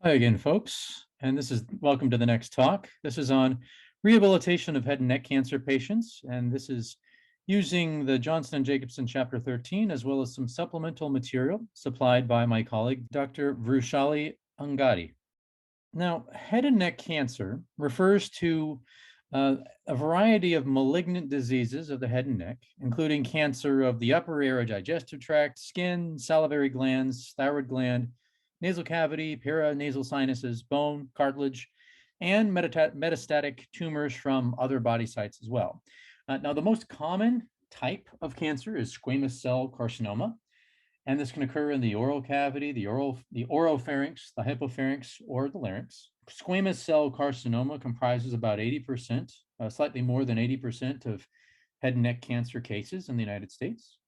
Hi again, folks, and this is welcome to the next talk. This is on rehabilitation of head and neck cancer patients, and this is using the Johnson and Jacobson Chapter 13, as well as some supplemental material supplied by my colleague, Dr. Vrushali Angadi. Now, head and neck cancer refers to a variety of malignant diseases of the head and neck, including cancer of the upper aerodigestive tract, skin, salivary glands, thyroid gland, nasal cavity, paranasal sinuses, bone, cartilage, and metastatic tumors from other body sites as well. Now, the most common type of cancer is squamous cell carcinoma, and this can occur in the oral cavity, the oropharynx, the hypopharynx, or the larynx. Squamous cell carcinoma comprises about 80%, slightly more than 80% of head and neck cancer cases in the United States.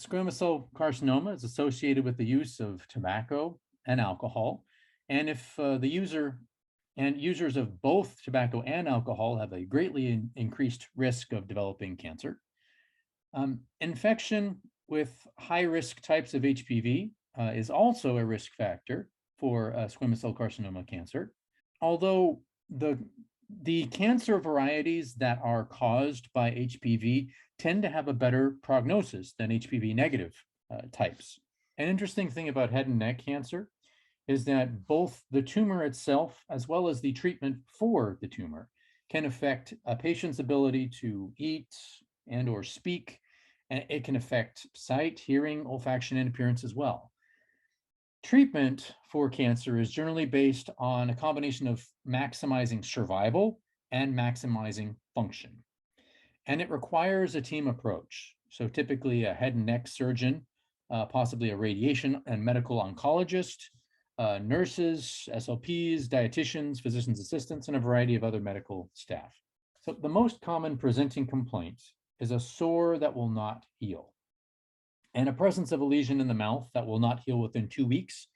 Squamous cell carcinoma is associated with the use of tobacco and alcohol. And if the user and users of both tobacco and alcohol have a greatly increased risk of developing cancer. Infection with high-risk types of HPV is also a risk factor for squamous cell carcinoma cancer. Although the cancer varieties that are caused by HPV tend to have a better prognosis than HPV negative types. An interesting thing about head and neck cancer is that both the tumor itself as well as the treatment for the tumor can affect a patient's ability to eat and or speak, and it can affect sight, hearing, olfaction, and appearance as well. Treatment for cancer is generally based on a combination of maximizing survival and maximizing function. And it requires a team approach. So typically a head and neck surgeon, possibly a radiation and medical oncologist, nurses, SLPs, dietitians, physician's assistants, and a variety of other medical staff. So the most common presenting complaint is a sore that will not heal. And a presence of a lesion in the mouth that will not heal within 2 weeks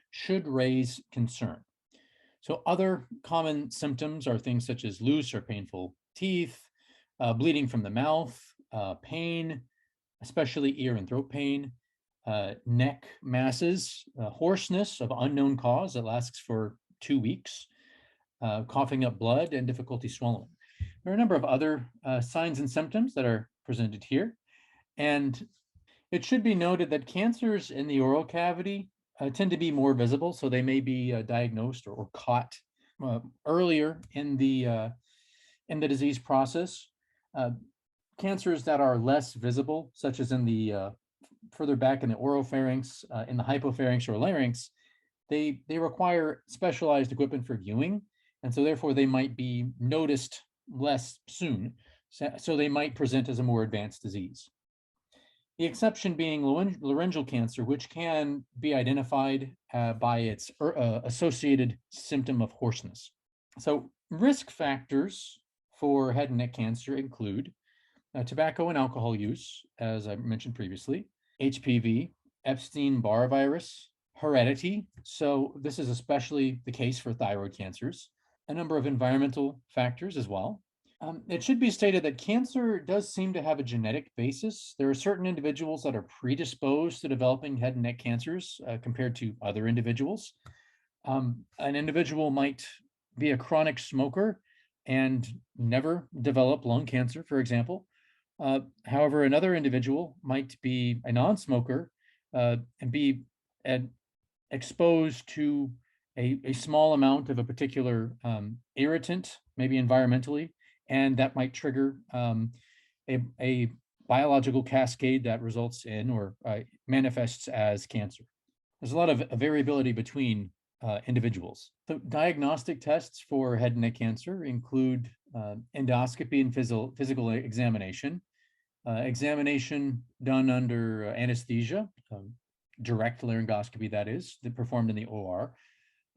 should raise concern. So other common symptoms are things such as loose or painful teeth, bleeding from the mouth, pain, especially ear and throat pain, neck masses, hoarseness of unknown cause that lasts for 2 weeks, coughing up blood, and difficulty swallowing. There are a number of other signs and symptoms that are presented here. And it should be noted that cancers in the oral cavity tend to be more visible, so they may be diagnosed or caught earlier in the disease process. Cancers that are less visible, such as in the further back in the oropharynx, in the hypopharynx or larynx, they require specialized equipment for viewing, and so therefore they might be noticed less soon. So they might present as a more advanced disease. The exception being laryngeal cancer, which can be identified by its associated symptom of hoarseness. So risk factors for head and neck cancer include tobacco and alcohol use, as I mentioned previously, HPV, Epstein-Barr virus, heredity. So this is especially the case for thyroid cancers, a number of environmental factors as well. It should be stated that cancer does seem to have a genetic basis. There are certain individuals that are predisposed to developing head and neck cancers compared to other individuals. An individual might be a chronic smoker and never develop lung cancer, for example. However, another individual might be a non-smoker and be exposed to a small amount of a particular irritant, maybe environmentally, and that might trigger a biological cascade that results in or manifests as cancer. There's a lot of variability between individuals. So diagnostic tests for head and neck cancer include endoscopy and physical examination, examination done under anesthesia, direct laryngoscopy that is, performed in the OR,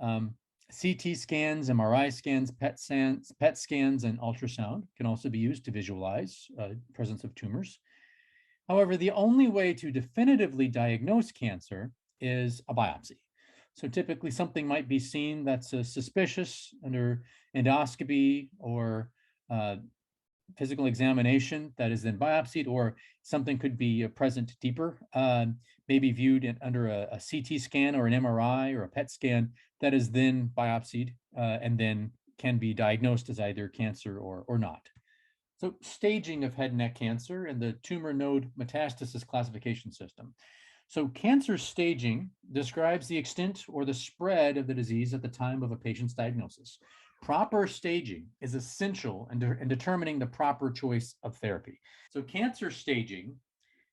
CT scans, MRI scans, PET scans, and ultrasound can also be used to visualize presence of tumors. However, the only way to definitively diagnose cancer is a biopsy. So typically something might be seen that's suspicious under endoscopy or physical examination that is then biopsied, or something could be present deeper, maybe viewed under a CT scan or an MRI or a PET scan that is then biopsied and then can be diagnosed as either cancer or not. So staging of head and neck cancer and the tumor node metastasis classification system. So cancer staging describes the extent or the spread of the disease at the time of a patient's diagnosis. Proper staging is essential in determining the proper choice of therapy. So cancer staging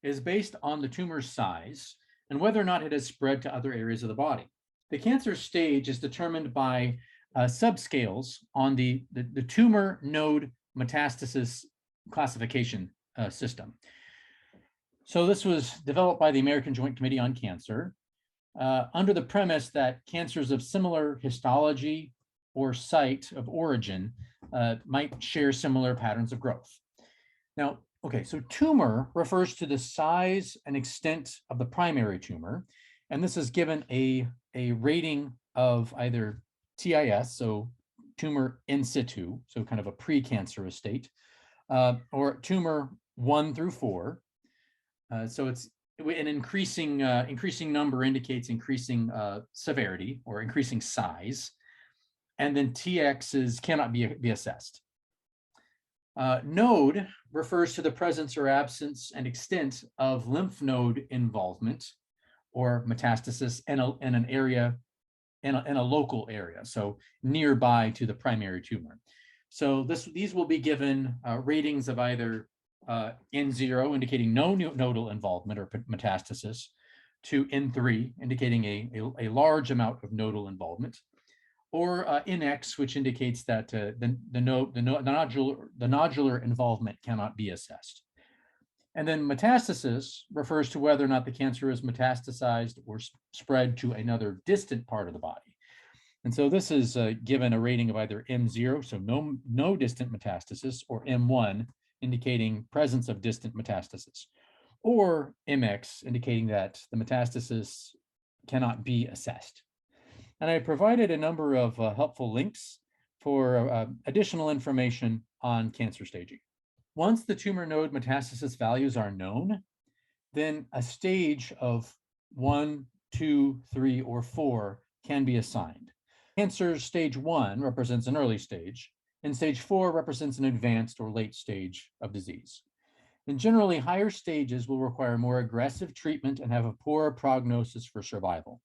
is based on the tumor's size and whether or not it has spread to other areas of the body. The cancer stage is determined by subscales on the tumor node metastasis classification system. So this was developed by the American Joint Committee on Cancer under the premise that cancers of similar histology or site of origin might share similar patterns of growth. Now, okay, so tumor refers to the size and extent of the primary tumor, and this is given a rating of either TIS, so tumor in situ, so kind of a precancerous state, or tumor 1 through 4. So it's an increasing number indicates increasing severity or increasing size, and then TXs cannot be assessed. Node refers to the presence or absence and extent of lymph node involvement or metastasis in an area, in a local area, so nearby to the primary tumor. So these will be given ratings of either N0, indicating no nodal involvement or metastasis, to N3, indicating a large amount of nodal involvement, or NX, which indicates that the nodular involvement cannot be assessed. And then metastasis refers to whether or not the cancer is metastasized or spread to another distant part of the body. And so this is given a rating of either M0, so no distant metastasis, or M1, indicating presence of distant metastasis, or MX, indicating that the metastasis cannot be assessed. And I provided a number of helpful links for additional information on cancer staging. Once the tumor node metastasis values are known, then a stage of 1, 2, 3, or 4 can be assigned. Cancer stage 1 represents an early stage, and stage 4 represents an advanced or late stage of disease. And generally, higher stages will require more aggressive treatment and have a poorer prognosis for survival.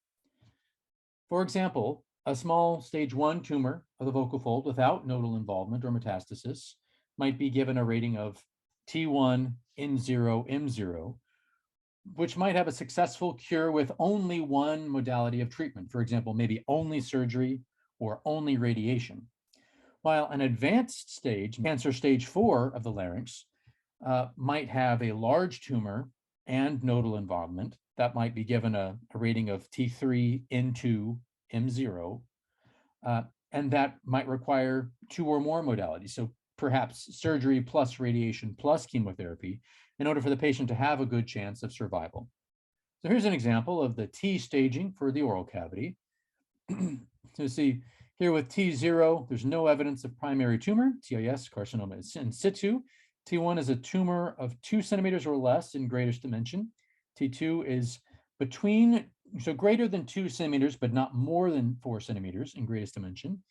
For example, a small stage 1 tumor of the vocal fold without nodal involvement or metastasis might be given a rating of T1, N0, M0, which might have a successful cure with only one modality of treatment, for example, maybe only surgery or only radiation. While an advanced stage, cancer stage 4 of the larynx, might have a large tumor and nodal involvement that might be given a rating of T3, N2, M0, and that might require 2 or more modalities. So perhaps surgery plus radiation plus chemotherapy in order for the patient to have a good chance of survival. So here's an example of the T staging for the oral cavity. So see here with T0, there's no evidence of primary tumor, TIS, carcinoma is in situ. T1 is a tumor of 2 centimeters or less in greatest dimension. T2 is so greater than 2 centimeters, but not more than 4 centimeters in greatest dimension.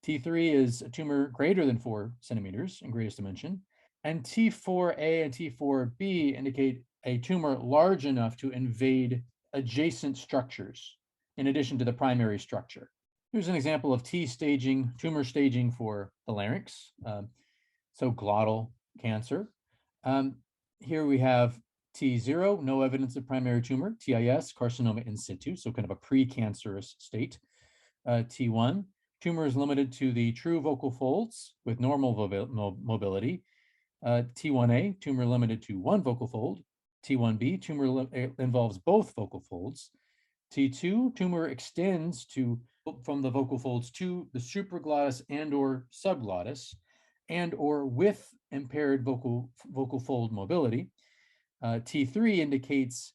T3 is a tumor greater than 4 centimeters in greatest dimension. And T4A and T4B indicate a tumor large enough to invade adjacent structures in addition to the primary structure. Here's an example of T staging, tumor staging for the larynx, so glottal cancer. Here we have T0, no evidence of primary tumor, TIS, carcinoma in situ, so kind of a precancerous state. T1, tumor is limited to the true vocal folds with normal mobility. T1A, tumor limited to 1 vocal fold. T1B, tumor involves both vocal folds. T2, tumor extends from the vocal folds to the supraglottis and or subglottis, and or with impaired vocal fold mobility. T3 indicates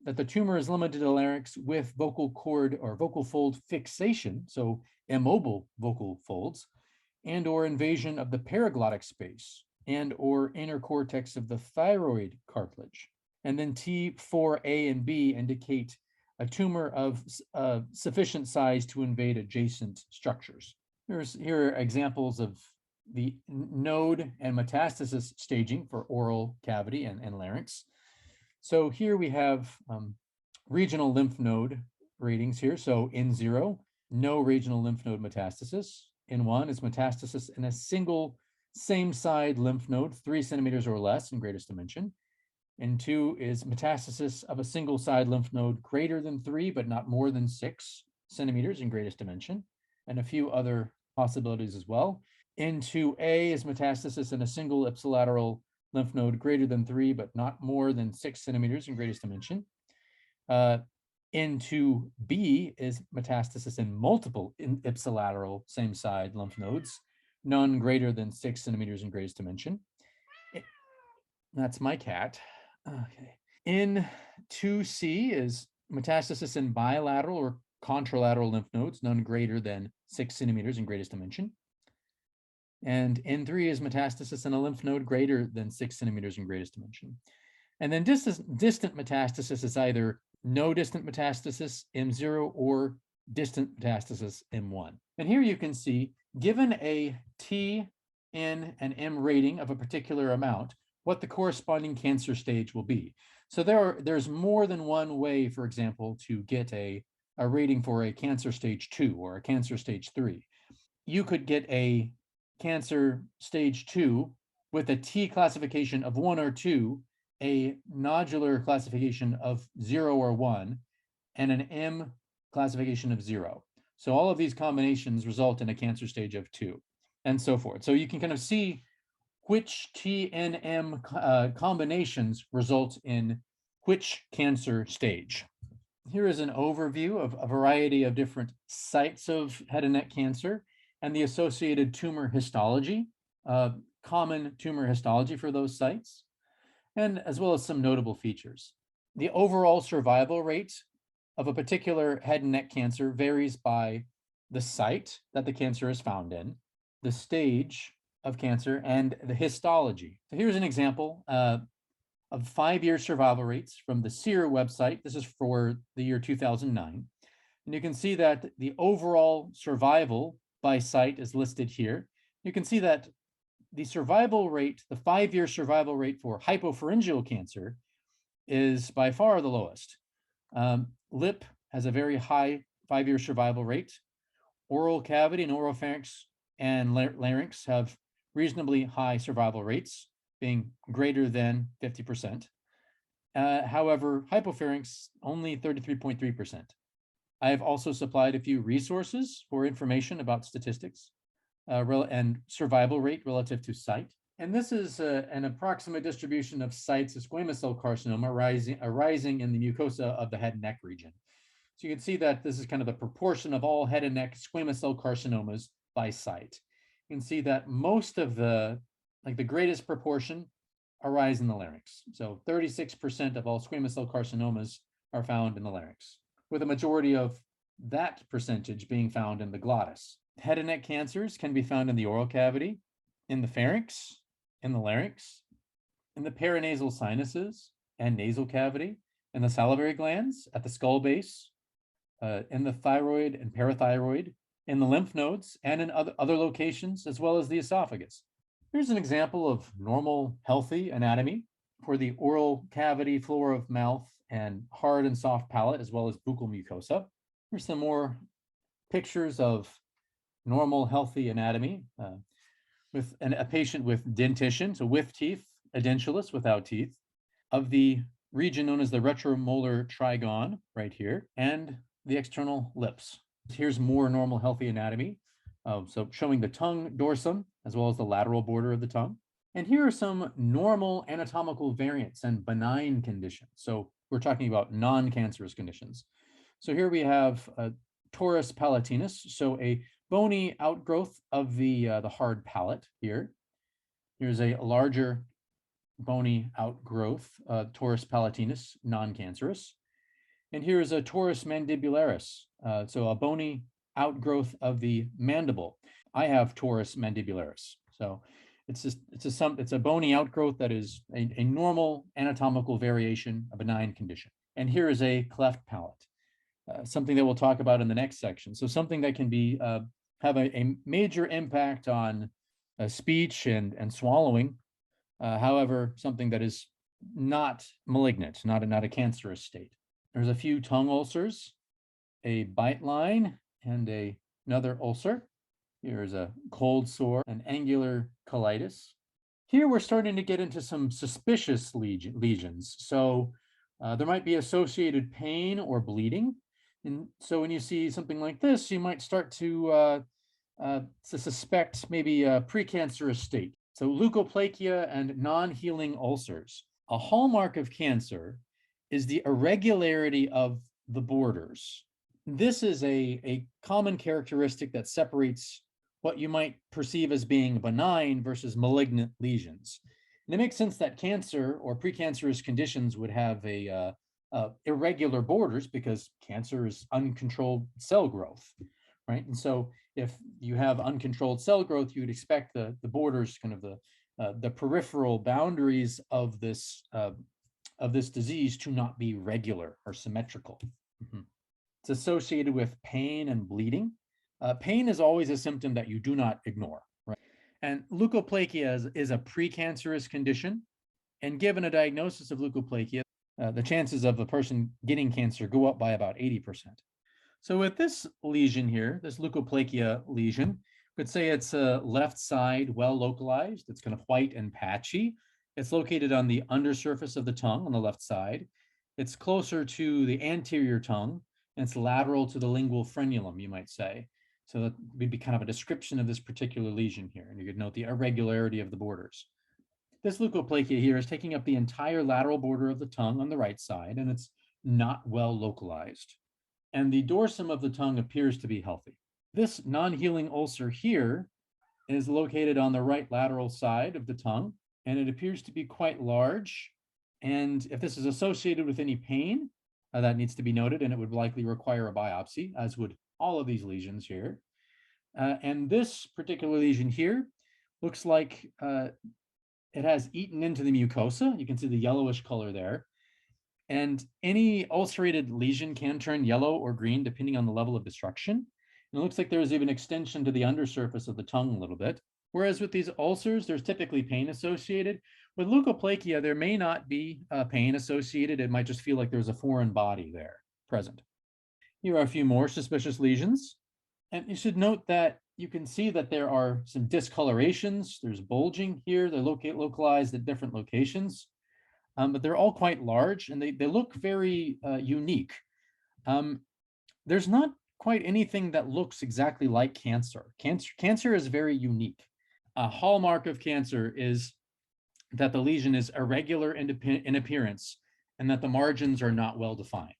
that the tumor is limited to the larynx with vocal cord or vocal fold fixation, so immobile vocal folds, and or invasion of the paraglottic space, and or inner cortex of the thyroid cartilage. And then T4A and B indicate a tumor of sufficient size to invade adjacent structures. Here are examples of the node and metastasis staging for oral cavity and larynx. So here we have regional lymph node ratings here. So in 0, no regional lymph node metastasis. In 1 is metastasis in a single same side lymph node, 3 centimeters or less in greatest dimension. In 2 is metastasis of a single side lymph node greater than 3, but not more than 6 centimeters in greatest dimension, and a few other possibilities as well. In 2A is metastasis in a single ipsilateral lymph node greater than 3, but not more than 6 centimeters in greatest dimension. In 2B is metastasis in multiple ipsilateral same side lymph nodes, none greater than 6 centimeters in greatest dimension. That's my cat. Okay. In 2C is metastasis in bilateral or contralateral lymph nodes, none greater than 6 centimeters in greatest dimension. And in 3 is metastasis in a lymph node greater than 6 centimeters in greatest dimension. And then distant metastasis is either no distant metastasis, M0, or distant metastasis, M1. And here you can see, given a T, N, and M rating of a particular amount, what the corresponding cancer stage will be. So there's more than one way, for example, to get a rating for a cancer stage 2 or a cancer stage 3. You could get a cancer stage 2 with a T classification of 1 or 2, a nodular classification of 0 or 1, and an M classification of 0. So all of these combinations result in a cancer stage of 2, and so forth. So you can kind of see which TNM combinations result in which cancer stage. Here is an overview of a variety of different sites of head and neck cancer and the associated tumor histology, common tumor histology for those sites, and as well as some notable features. The overall survival rate of a particular head and neck cancer varies by the site that the cancer is found in, the stage of cancer, and the histology. So here's an example of 5-year survival rates from the SEER website. This is for the year 2009. And you can see that the overall survival by site is listed here. You can see that the survival rate, the 5-year survival rate for hypopharyngeal cancer is by far the lowest. Lip has a very high 5-year survival rate. Oral cavity and oropharynx and larynx have reasonably high survival rates, being greater than 50%. However, hypopharynx only 33.3%. I have also supplied a few resources for information about statistics and survival rate relative to site. And this is an approximate distribution of sites of squamous cell carcinoma arising in the mucosa of the head and neck region. So you can see that this is kind of the proportion of all head and neck squamous cell carcinomas by site. You can see that most of the greatest proportion arise in the larynx. So 36% of all squamous cell carcinomas are found in the larynx, with a majority of that percentage being found in the glottis. Head and neck cancers can be found in the oral cavity, in the pharynx, in the larynx, in the paranasal sinuses and nasal cavity, in the salivary glands, at the skull base, in the thyroid and parathyroid, in the lymph nodes, and in other locations, as well as the esophagus. Here's an example of normal, healthy anatomy for the oral cavity, floor of mouth, and hard and soft palate, as well as buccal mucosa. Here's some more pictures of normal, healthy anatomy with a patient with dentition, so with teeth, edentulous, without teeth, of the region known as the retromolar trigone, right here, and the external lips. Here's more normal, healthy anatomy. So showing the tongue dorsum, as well as the lateral border of the tongue. And here are some normal anatomical variants and benign conditions. So we're talking about non-cancerous conditions. So here we have a torus palatinus, so a bony outgrowth of the hard palate here. Here's a larger bony outgrowth, torus palatinus, non-cancerous. And here is a torus mandibularis, so a bony outgrowth of the mandible. I have torus mandibularis. So It's a bony outgrowth that is a normal anatomical variation, a benign condition. And here is a cleft palate, something that we'll talk about in the next section. So something that can be have a major impact on speech and swallowing. However, something that is not malignant, not a cancerous state. There's a few tongue ulcers, a bite line, and another ulcer. Here's a cold sore, an angular colitis. Here we're starting to get into some suspicious lesions. So there might be associated pain or bleeding. And so when you see something like this, you might start to suspect maybe a precancerous state. So leukoplakia and non-healing ulcers. A hallmark of cancer is the irregularity of the borders. This is a common characteristic that separates what you might perceive as being benign versus malignant lesions. And it makes sense that cancer or precancerous conditions would have irregular borders because cancer is uncontrolled cell growth, right? And so if you have uncontrolled cell growth, you would expect the borders, kind of the peripheral boundaries of this disease to not be regular or symmetrical. Mm-hmm. It's associated with pain and bleeding. Pain is always a symptom that you do not ignore, right? And leukoplakia is a precancerous condition. And given a diagnosis of leukoplakia, the chances of the person getting cancer go up by about 80%. So with this lesion here, this leukoplakia lesion, we could say it's left side, well localized. It's kind of white and patchy. It's located on the undersurface of the tongue on the left side. It's closer to the anterior tongue, and it's lateral to the lingual frenulum, you might say. So that would be kind of a description of this particular lesion here. And you could note the irregularity of the borders. This leukoplakia here is taking up the entire lateral border of the tongue on the right side, and it's not well localized. And the dorsum of the tongue appears to be healthy. This non-healing ulcer here is located on the right lateral side of the tongue, and it appears to be quite large. And if this is associated with any pain, that needs to be noted, and it would likely require a biopsy, as would all of these lesions here. And this particular lesion here looks like it has eaten into the mucosa. You can see the yellowish color there. And any ulcerated lesion can turn yellow or green depending on the level of destruction. And it looks like there's even extension to the undersurface of the tongue a little bit. Whereas with these ulcers, there's typically pain associated. With leukoplakia, there may not be pain associated. It might just feel like there's a foreign body there present. Here are a few more suspicious lesions. And you should note that you can see that there are some discolorations. There's bulging here. They're localized at different locations. But they're all quite large and they look very unique. There's not quite anything that looks exactly like cancer. Cancer is very unique. A hallmark of cancer is that the lesion is irregular in appearance and that the margins are not well defined.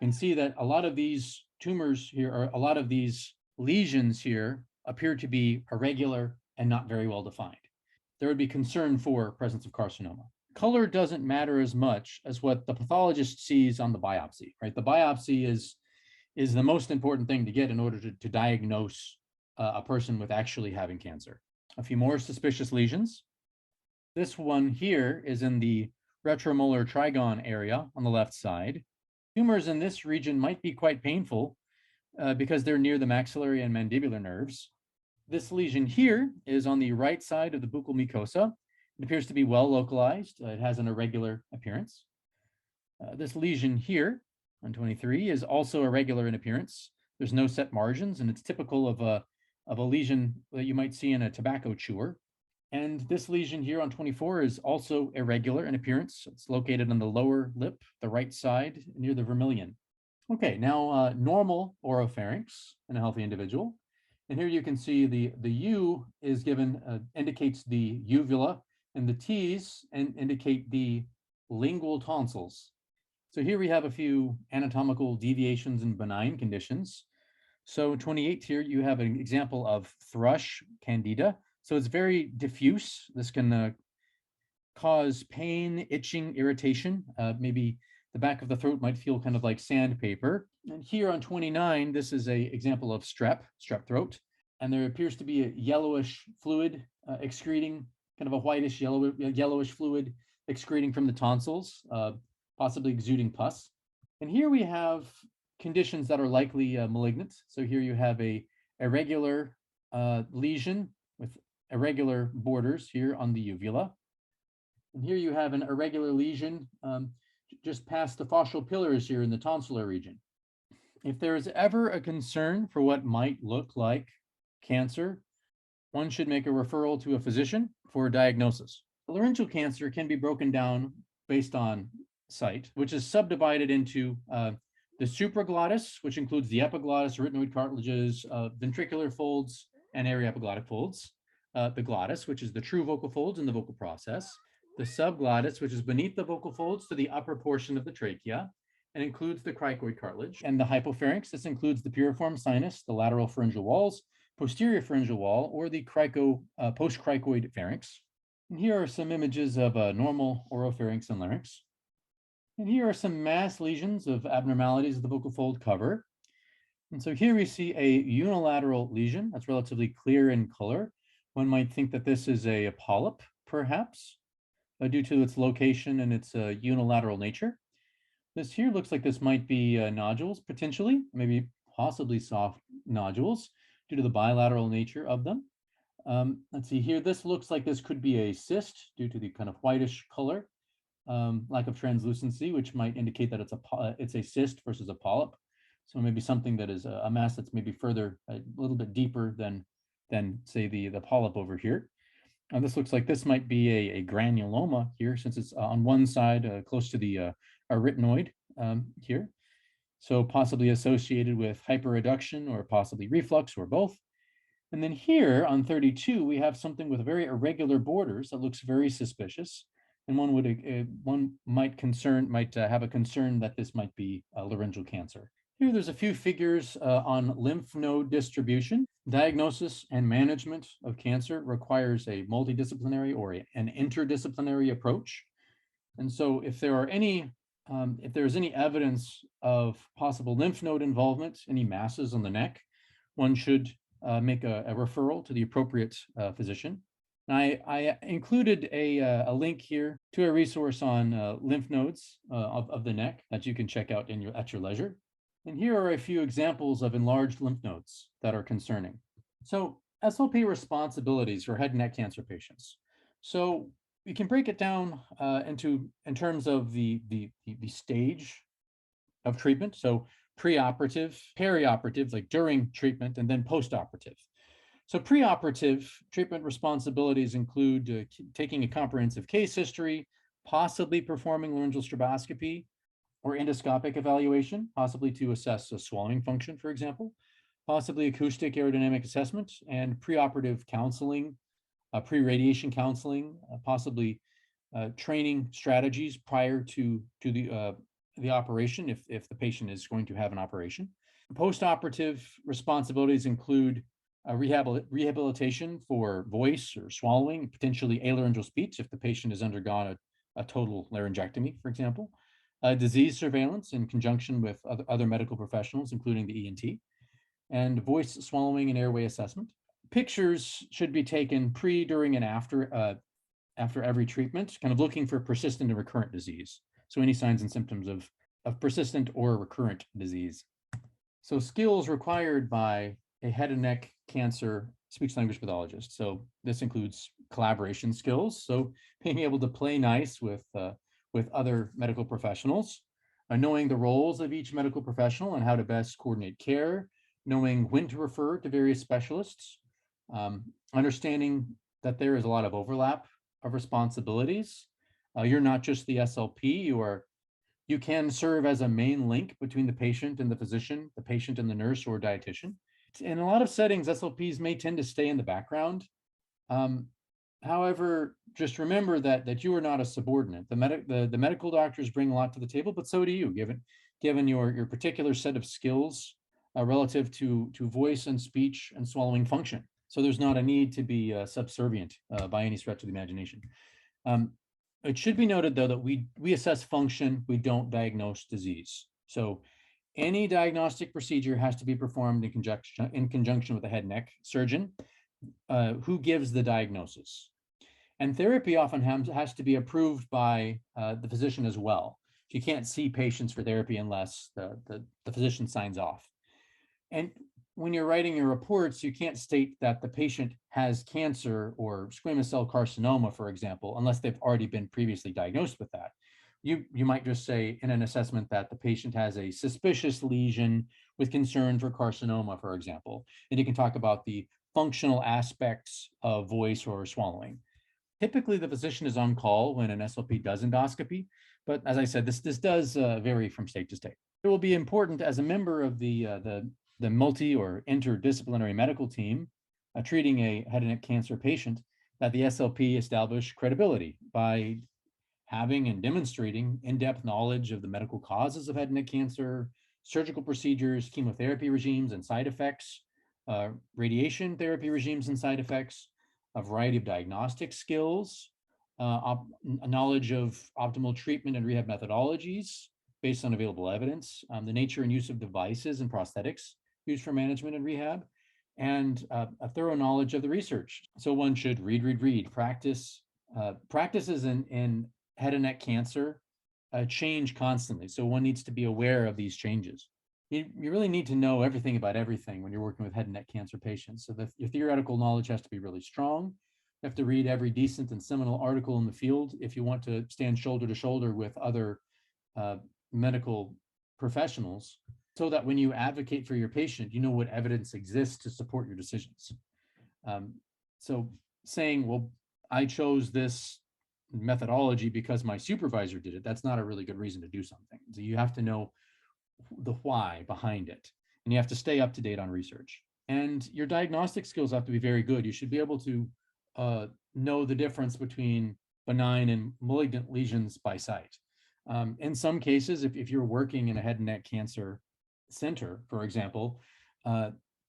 You can see that a lot of these tumors here, or a lot of these lesions here, appear to be irregular and not very well defined. There would be concern for presence of carcinoma. Color doesn't matter as much as what the pathologist sees on the biopsy, right? The biopsy is the most important thing to get in order to diagnose a person with actually having cancer. A few more suspicious lesions. This one here is in the retromolar trigon area on the left side. Tumors in this region might be quite painful because they're near the maxillary and mandibular nerves. This lesion here is on the right side of the buccal mucosa. It appears to be well localized. It has an irregular appearance. This lesion here on 23 is also irregular in appearance. There's no set margins, and it's typical of a lesion that you might see in a tobacco chewer. And this lesion here on 24 is also irregular in appearance. It's located on the lower lip, the right side, near the vermilion. Okay, now normal oropharynx in a healthy individual. And here you can see the U is given, indicates the uvula, and the T's indicate the lingual tonsils. So here we have a few anatomical deviations in benign conditions. So 28 here, you have an example of thrush candida. So it's very diffuse. This can cause pain, itching, irritation. Maybe the back of the throat might feel kind of like sandpaper. And here on 29, this is an example of strep throat. And there appears to be a yellowish fluid excreting kind of a whitish yellowish fluid excreting from the tonsils, possibly exuding pus. And here we have conditions that are likely malignant. So here you have a irregular lesion with irregular borders here on the uvula. And here you have an irregular lesion just past the faucial pillars here in the tonsillar region. If there is ever a concern for what might look like cancer, one should make a referral to a physician for a diagnosis. Laryngeal cancer can be broken down based on site, which is subdivided into the supraglottis, which includes the epiglottis, arytenoid cartilages, ventricular folds, and aryepiglottic folds. The glottis, which is the true vocal folds in the vocal process. The subglottis, which is beneath the vocal folds to the upper portion of the trachea, and includes the cricoid cartilage. And the hypopharynx, this includes the piriform sinus, the lateral pharyngeal walls, posterior pharyngeal wall, or the postcricoid pharynx. And here are some images of a normal oropharynx and larynx. And here are some mass lesions of abnormalities of the vocal fold cover. And so here we see a unilateral lesion that's relatively clear in color. One might think that this is a polyp, perhaps, due to its location and its unilateral nature. This here looks like this might be nodules, potentially, maybe possibly soft nodules due to the bilateral nature of them. Let's see here, this looks like this could be a cyst due to the kind of whitish color, lack of translucency, which might indicate that it's a cyst versus a polyp. So maybe something that is a mass that's maybe further, a little bit deeper than say the polyp over here. This looks like this might be a granuloma here, since it's on one side close to the arytenoid here. So possibly associated with hyperreduction or possibly reflux or both. And then here on 32, we have something with very irregular borders that looks very suspicious. And one might have a concern that this might be laryngeal cancer. Here, there's a few figures on lymph node distribution. Diagnosis and management of cancer requires a multidisciplinary or an interdisciplinary approach. And so if there's any evidence of possible lymph node involvement, any masses on the neck, one should make a referral to the appropriate physician. And I included a link here to a resource on lymph nodes of the neck that you can check out at your leisure. And here are a few examples of enlarged lymph nodes that are concerning. So SLP responsibilities for head and neck cancer patients. So we can break it down in terms of the stage of treatment. So preoperative, perioperative, like during treatment, and then postoperative. So preoperative treatment responsibilities include taking a comprehensive case history, possibly performing laryngeal stroboscopy or endoscopic evaluation, possibly to assess a swallowing function, for example, possibly acoustic aerodynamic assessment, and preoperative counseling, pre-radiation counseling, possibly training strategies prior to the operation if the patient is going to have an operation. Postoperative responsibilities include rehabilitation for voice or swallowing, potentially alaryngeal speech if the patient has undergone a total laryngectomy, for example. Disease surveillance in conjunction with other medical professionals, including the ENT, and voice, swallowing, and airway assessment. Pictures should be taken pre, during, and after every treatment, kind of looking for persistent and recurrent disease. So any signs and symptoms of persistent or recurrent disease. So skills required by a head and neck cancer speech language pathologist. So this includes collaboration skills. So being able to play nice with other medical professionals, knowing the roles of each medical professional and how to best coordinate care, knowing when to refer to various specialists, understanding that there is a lot of overlap of responsibilities. You're not just the SLP, you can serve as a main link between the patient and the physician, the patient and the nurse or dietitian. In a lot of settings, SLPs may tend to stay in the background. However, just remember that you are not a subordinate. The medical doctors bring a lot to the table, but so do you, given your particular set of skills relative to voice and speech and swallowing function. So there's not a need to be subservient by any stretch of the imagination. It should be noted, though, that we assess function, we don't diagnose disease. So any diagnostic procedure has to be performed in conjunction with a head and neck surgeon who gives the diagnosis. And therapy often has to be approved by the physician as well. So you can't see patients for therapy unless the physician signs off. And when you're writing your reports, you can't state that the patient has cancer or squamous cell carcinoma, for example, unless they've already been previously diagnosed with that. You might just say in an assessment that the patient has a suspicious lesion with concern for carcinoma, for example. And you can talk about the functional aspects of voice or swallowing. Typically, the physician is on call when an SLP does endoscopy, but as I said, this does vary from state to state. It will be important as a member of the multi or interdisciplinary medical team treating a head and neck cancer patient that the SLP establish credibility by having and demonstrating in-depth knowledge of the medical causes of head and neck cancer, surgical procedures, chemotherapy regimes and side effects, radiation therapy regimes and side effects, a variety of diagnostic skills, a knowledge of optimal treatment and rehab methodologies based on available evidence, the nature and use of devices and prosthetics used for management and rehab, and a thorough knowledge of the research. So one should read, practice. Practices in head and neck cancer change constantly. So one needs to be aware of these changes. You really need to know everything about everything when you're working with head and neck cancer patients. So your theoretical knowledge has to be really strong. You have to read every decent and seminal article in the field if you want to stand shoulder to shoulder with other medical professionals, so that when you advocate for your patient, you know what evidence exists to support your decisions. So saying, well, I chose this methodology because my supervisor did it, that's not a really good reason to do something. So you have to know the why behind it, and you have to stay up to date on research. And your diagnostic skills have to be very good. You should be able to know the difference between benign and malignant lesions by sight. In some cases, if you're working in a head and neck cancer center, for example,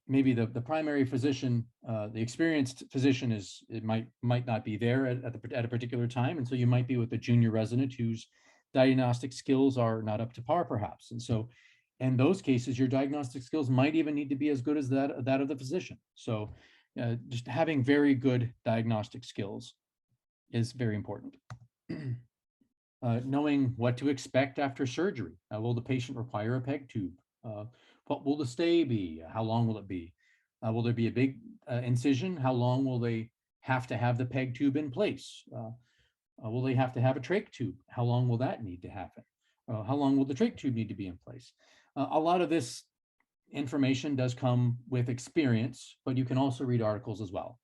maybe the primary physician, the experienced physician might not be there at a particular time, and so you might be with a junior resident whose diagnostic skills are not up to par, perhaps. And so, in those cases, your diagnostic skills might even need to be as good as that of the physician. So, just having very good diagnostic skills is very important. Knowing what to expect after surgery. Will the patient require a PEG tube? What will the stay be? How long will it be? Will there be a big incision? How long will they have to have the PEG tube in place? Will they have to have a trach tube? How long will that need to happen? How long will the trach tube need to be in place? A lot of this information does come with experience, but you can also read articles as well.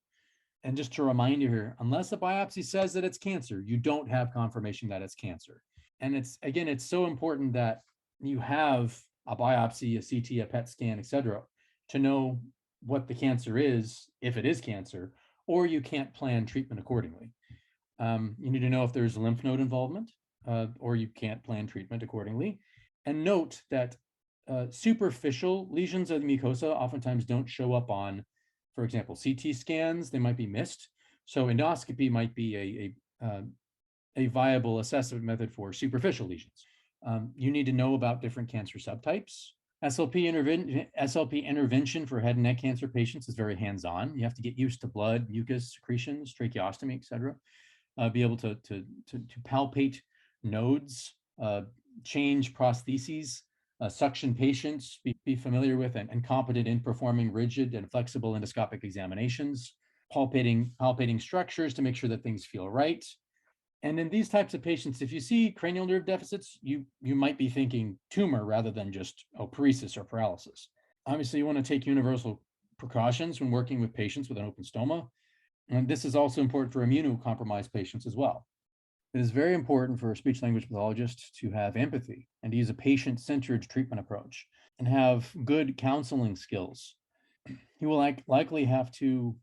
And just to remind you here, unless a biopsy says that it's cancer, you don't have confirmation that it's cancer. And it's so important that you have a biopsy, a CT, a PET scan, et cetera, to know what the cancer is, if it is cancer, or you can't plan treatment accordingly. You need to know if there's lymph node involvement, or you can't plan treatment accordingly. And note that superficial lesions of the mucosa oftentimes don't show up on, for example, CT scans. They might be missed. So endoscopy might be a viable assessment method for superficial lesions. You need to know about different cancer subtypes. SLP intervention for head and neck cancer patients is very hands-on. You have to get used to blood, mucus, secretions, tracheostomy, et cetera. Be able to palpate nodes, change prostheses, suction patients, be familiar with and competent in performing rigid and flexible endoscopic examinations, palpating structures to make sure that things feel right. And in these types of patients, if you see cranial nerve deficits, you might be thinking tumor rather than just paresis or paralysis. Obviously, you want to take universal precautions when working with patients with an open stoma. And this is also important for immunocompromised patients as well. It is very important for a speech language pathologist to have empathy and to use a patient-centered treatment approach and have good counseling skills. He will likely have to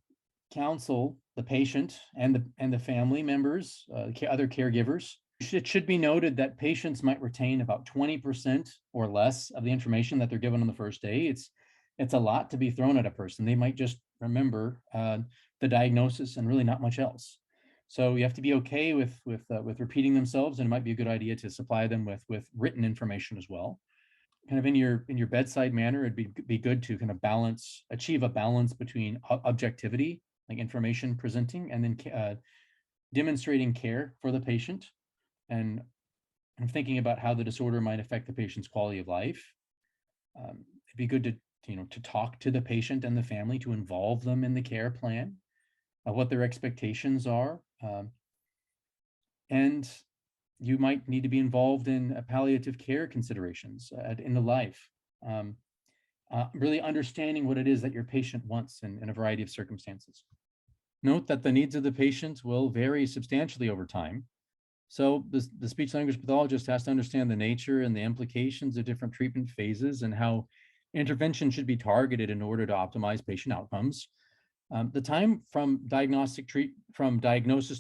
counsel the patient and the family members, other caregivers. It should be noted that patients might retain about 20% or less of the information that they're given on the first day. It's a lot to be thrown at a person. They might just remember the diagnosis and really not much else. So you have to be okay with repeating themselves, and it might be a good idea to supply them with written information as well. Kind of in your bedside manner, it'd be good to kind of achieve a balance between objectivity, like information presenting, and then demonstrating care for the patient and, thinking about how the disorder might affect the patient's quality of life. It'd be good to to talk to the patient and the family to involve them in the care plan, what their expectations are, and you might need to be involved in palliative care considerations in the life. Um, really understanding what it is that your patient wants in a variety of circumstances. Note that the needs of the patient will vary substantially over time. So the speech language pathologist has to understand the nature and the implications of different treatment phases and how intervention should be targeted in order to optimize patient outcomes. The time from diagnosis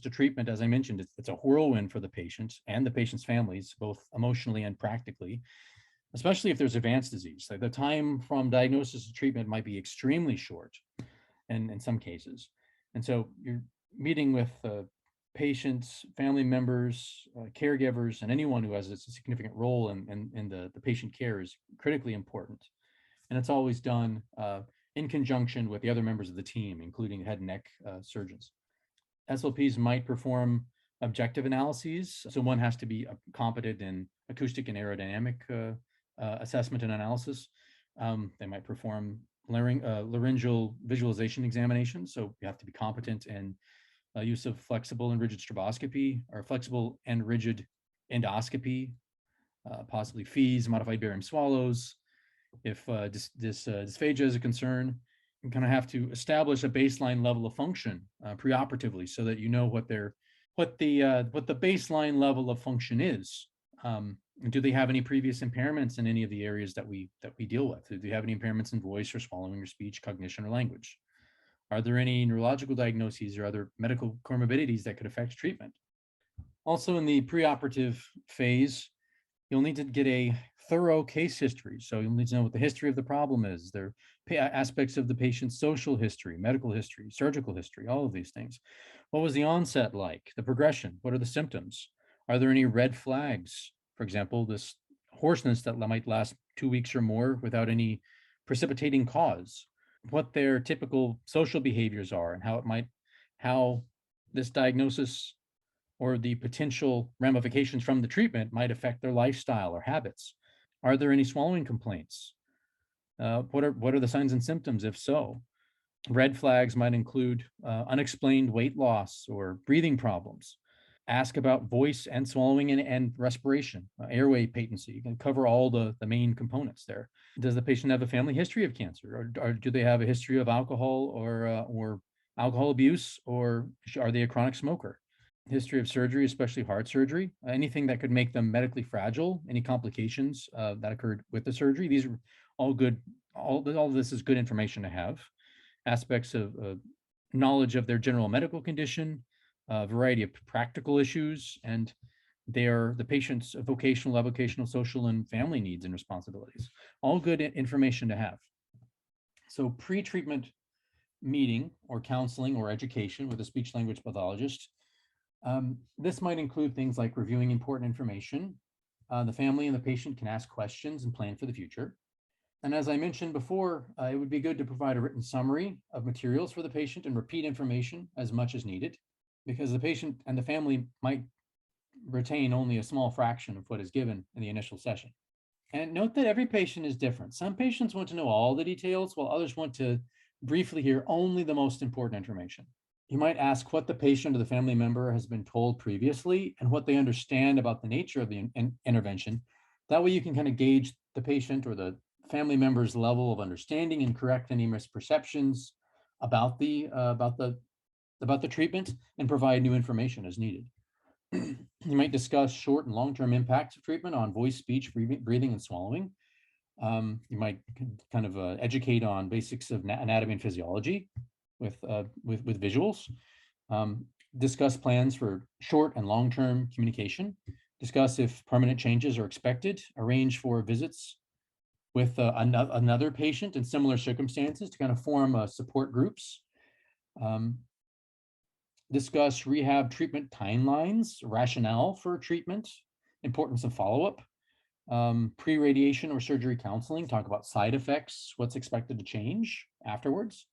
to treatment, as I mentioned, it's a whirlwind for the patient and the patient's families, both emotionally and practically, especially if there's advanced disease. Like the time from diagnosis to treatment might be extremely short in some cases. And so you're meeting with patients, family members, caregivers, and anyone who has a significant role in the patient care is critically important. And it's always done in conjunction with the other members of the team, including head and neck surgeons. SLPs might perform objective analyses. So one has to be competent in acoustic and aerodynamic assessment and analysis. They might perform laryngeal visualization examinations. So you have to be competent in use of flexible and rigid stroboscopy or flexible and rigid endoscopy, possibly fees, modified barium swallows. If dysphagia is a concern, you kind of have to establish a baseline level of function preoperatively so that you know what the baseline level of function is. And do they have any previous impairments in any of the areas that we deal with? Do they have any impairments in voice or swallowing or speech, cognition or language? Are there any neurological diagnoses or other medical comorbidities that could affect treatment? Also, in the preoperative phase, you'll need to get a thorough case history. So you'll need to know what the history of the problem is, their aspects of the patient's social history, medical history, surgical history, all of these things. What was the onset like? The progression? What are the symptoms? Are there any red flags? For example, this hoarseness that might last 2 weeks or more without any precipitating cause. What their typical social behaviors are and how this diagnosis or the potential ramifications from the treatment might affect their lifestyle or habits. Are there any swallowing complaints? What are the signs and symptoms, if so? Red flags might include unexplained weight loss or breathing problems. Ask about voice and swallowing and respiration, airway patency. You can cover all the main components there. Does the patient have a family history of cancer, or do they have a history of alcohol or alcohol abuse, or are they a chronic smoker? History of surgery, especially heart surgery, anything that could make them medically fragile, any complications that occurred with the surgery. These are all good. All of this is good information to have. Aspects of knowledge of their general medical condition, a variety of practical issues, and the patient's vocational, avocational, social, and family needs and responsibilities. All good information to have. So pre-treatment meeting or counseling or education with a speech language pathologist. This might include things like reviewing important information. The family and the patient can ask questions and plan for the future. And as I mentioned before, it would be good to provide a written summary of materials for the patient and repeat information as much as needed, because the patient and the family might retain only a small fraction of what is given in the initial session. And note that every patient is different. Some patients want to know all the details, while others want to briefly hear only the most important information. You might ask what the patient or the family member has been told previously and what they understand about the nature of the intervention. That way you can kind of gauge the patient or the family member's level of understanding and correct any misperceptions about the treatment and provide new information as needed. You might discuss short and long-term impacts of treatment on voice, speech, breathing, and swallowing. You might kind of educate on basics of anatomy and physiology with visuals. Discuss plans for short and long-term communication. Discuss if permanent changes are expected. Arrange for visits with another patient in similar circumstances to kind of form support groups. Discuss rehab treatment timelines, rationale for treatment, importance of follow-up, pre-radiation or surgery counseling, talk about side effects, what's expected to change afterwards,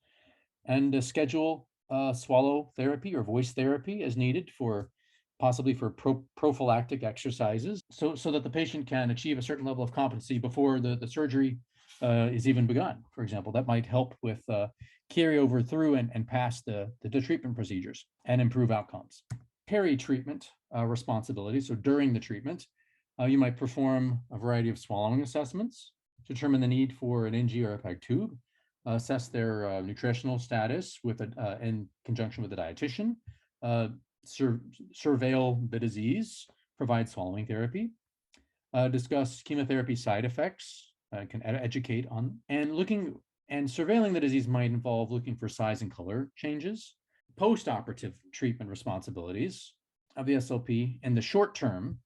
and schedule swallow therapy or voice therapy as needed for possibly for prophylactic exercises, so that the patient can achieve a certain level of competency before the surgery is even begun. For example, that might help with carryover through and past the treatment procedures and improve outcomes. Peri-treatment responsibilities. So during the treatment, you might perform a variety of swallowing assessments, determine the need for an NG or a PEG tube, assess their nutritional status in conjunction with a dietitian, surveil the disease, provide swallowing therapy, discuss chemotherapy side effects, can educate on, and surveilling the disease might involve looking for size and color changes. Post-operative treatment responsibilities of the SLP in the short term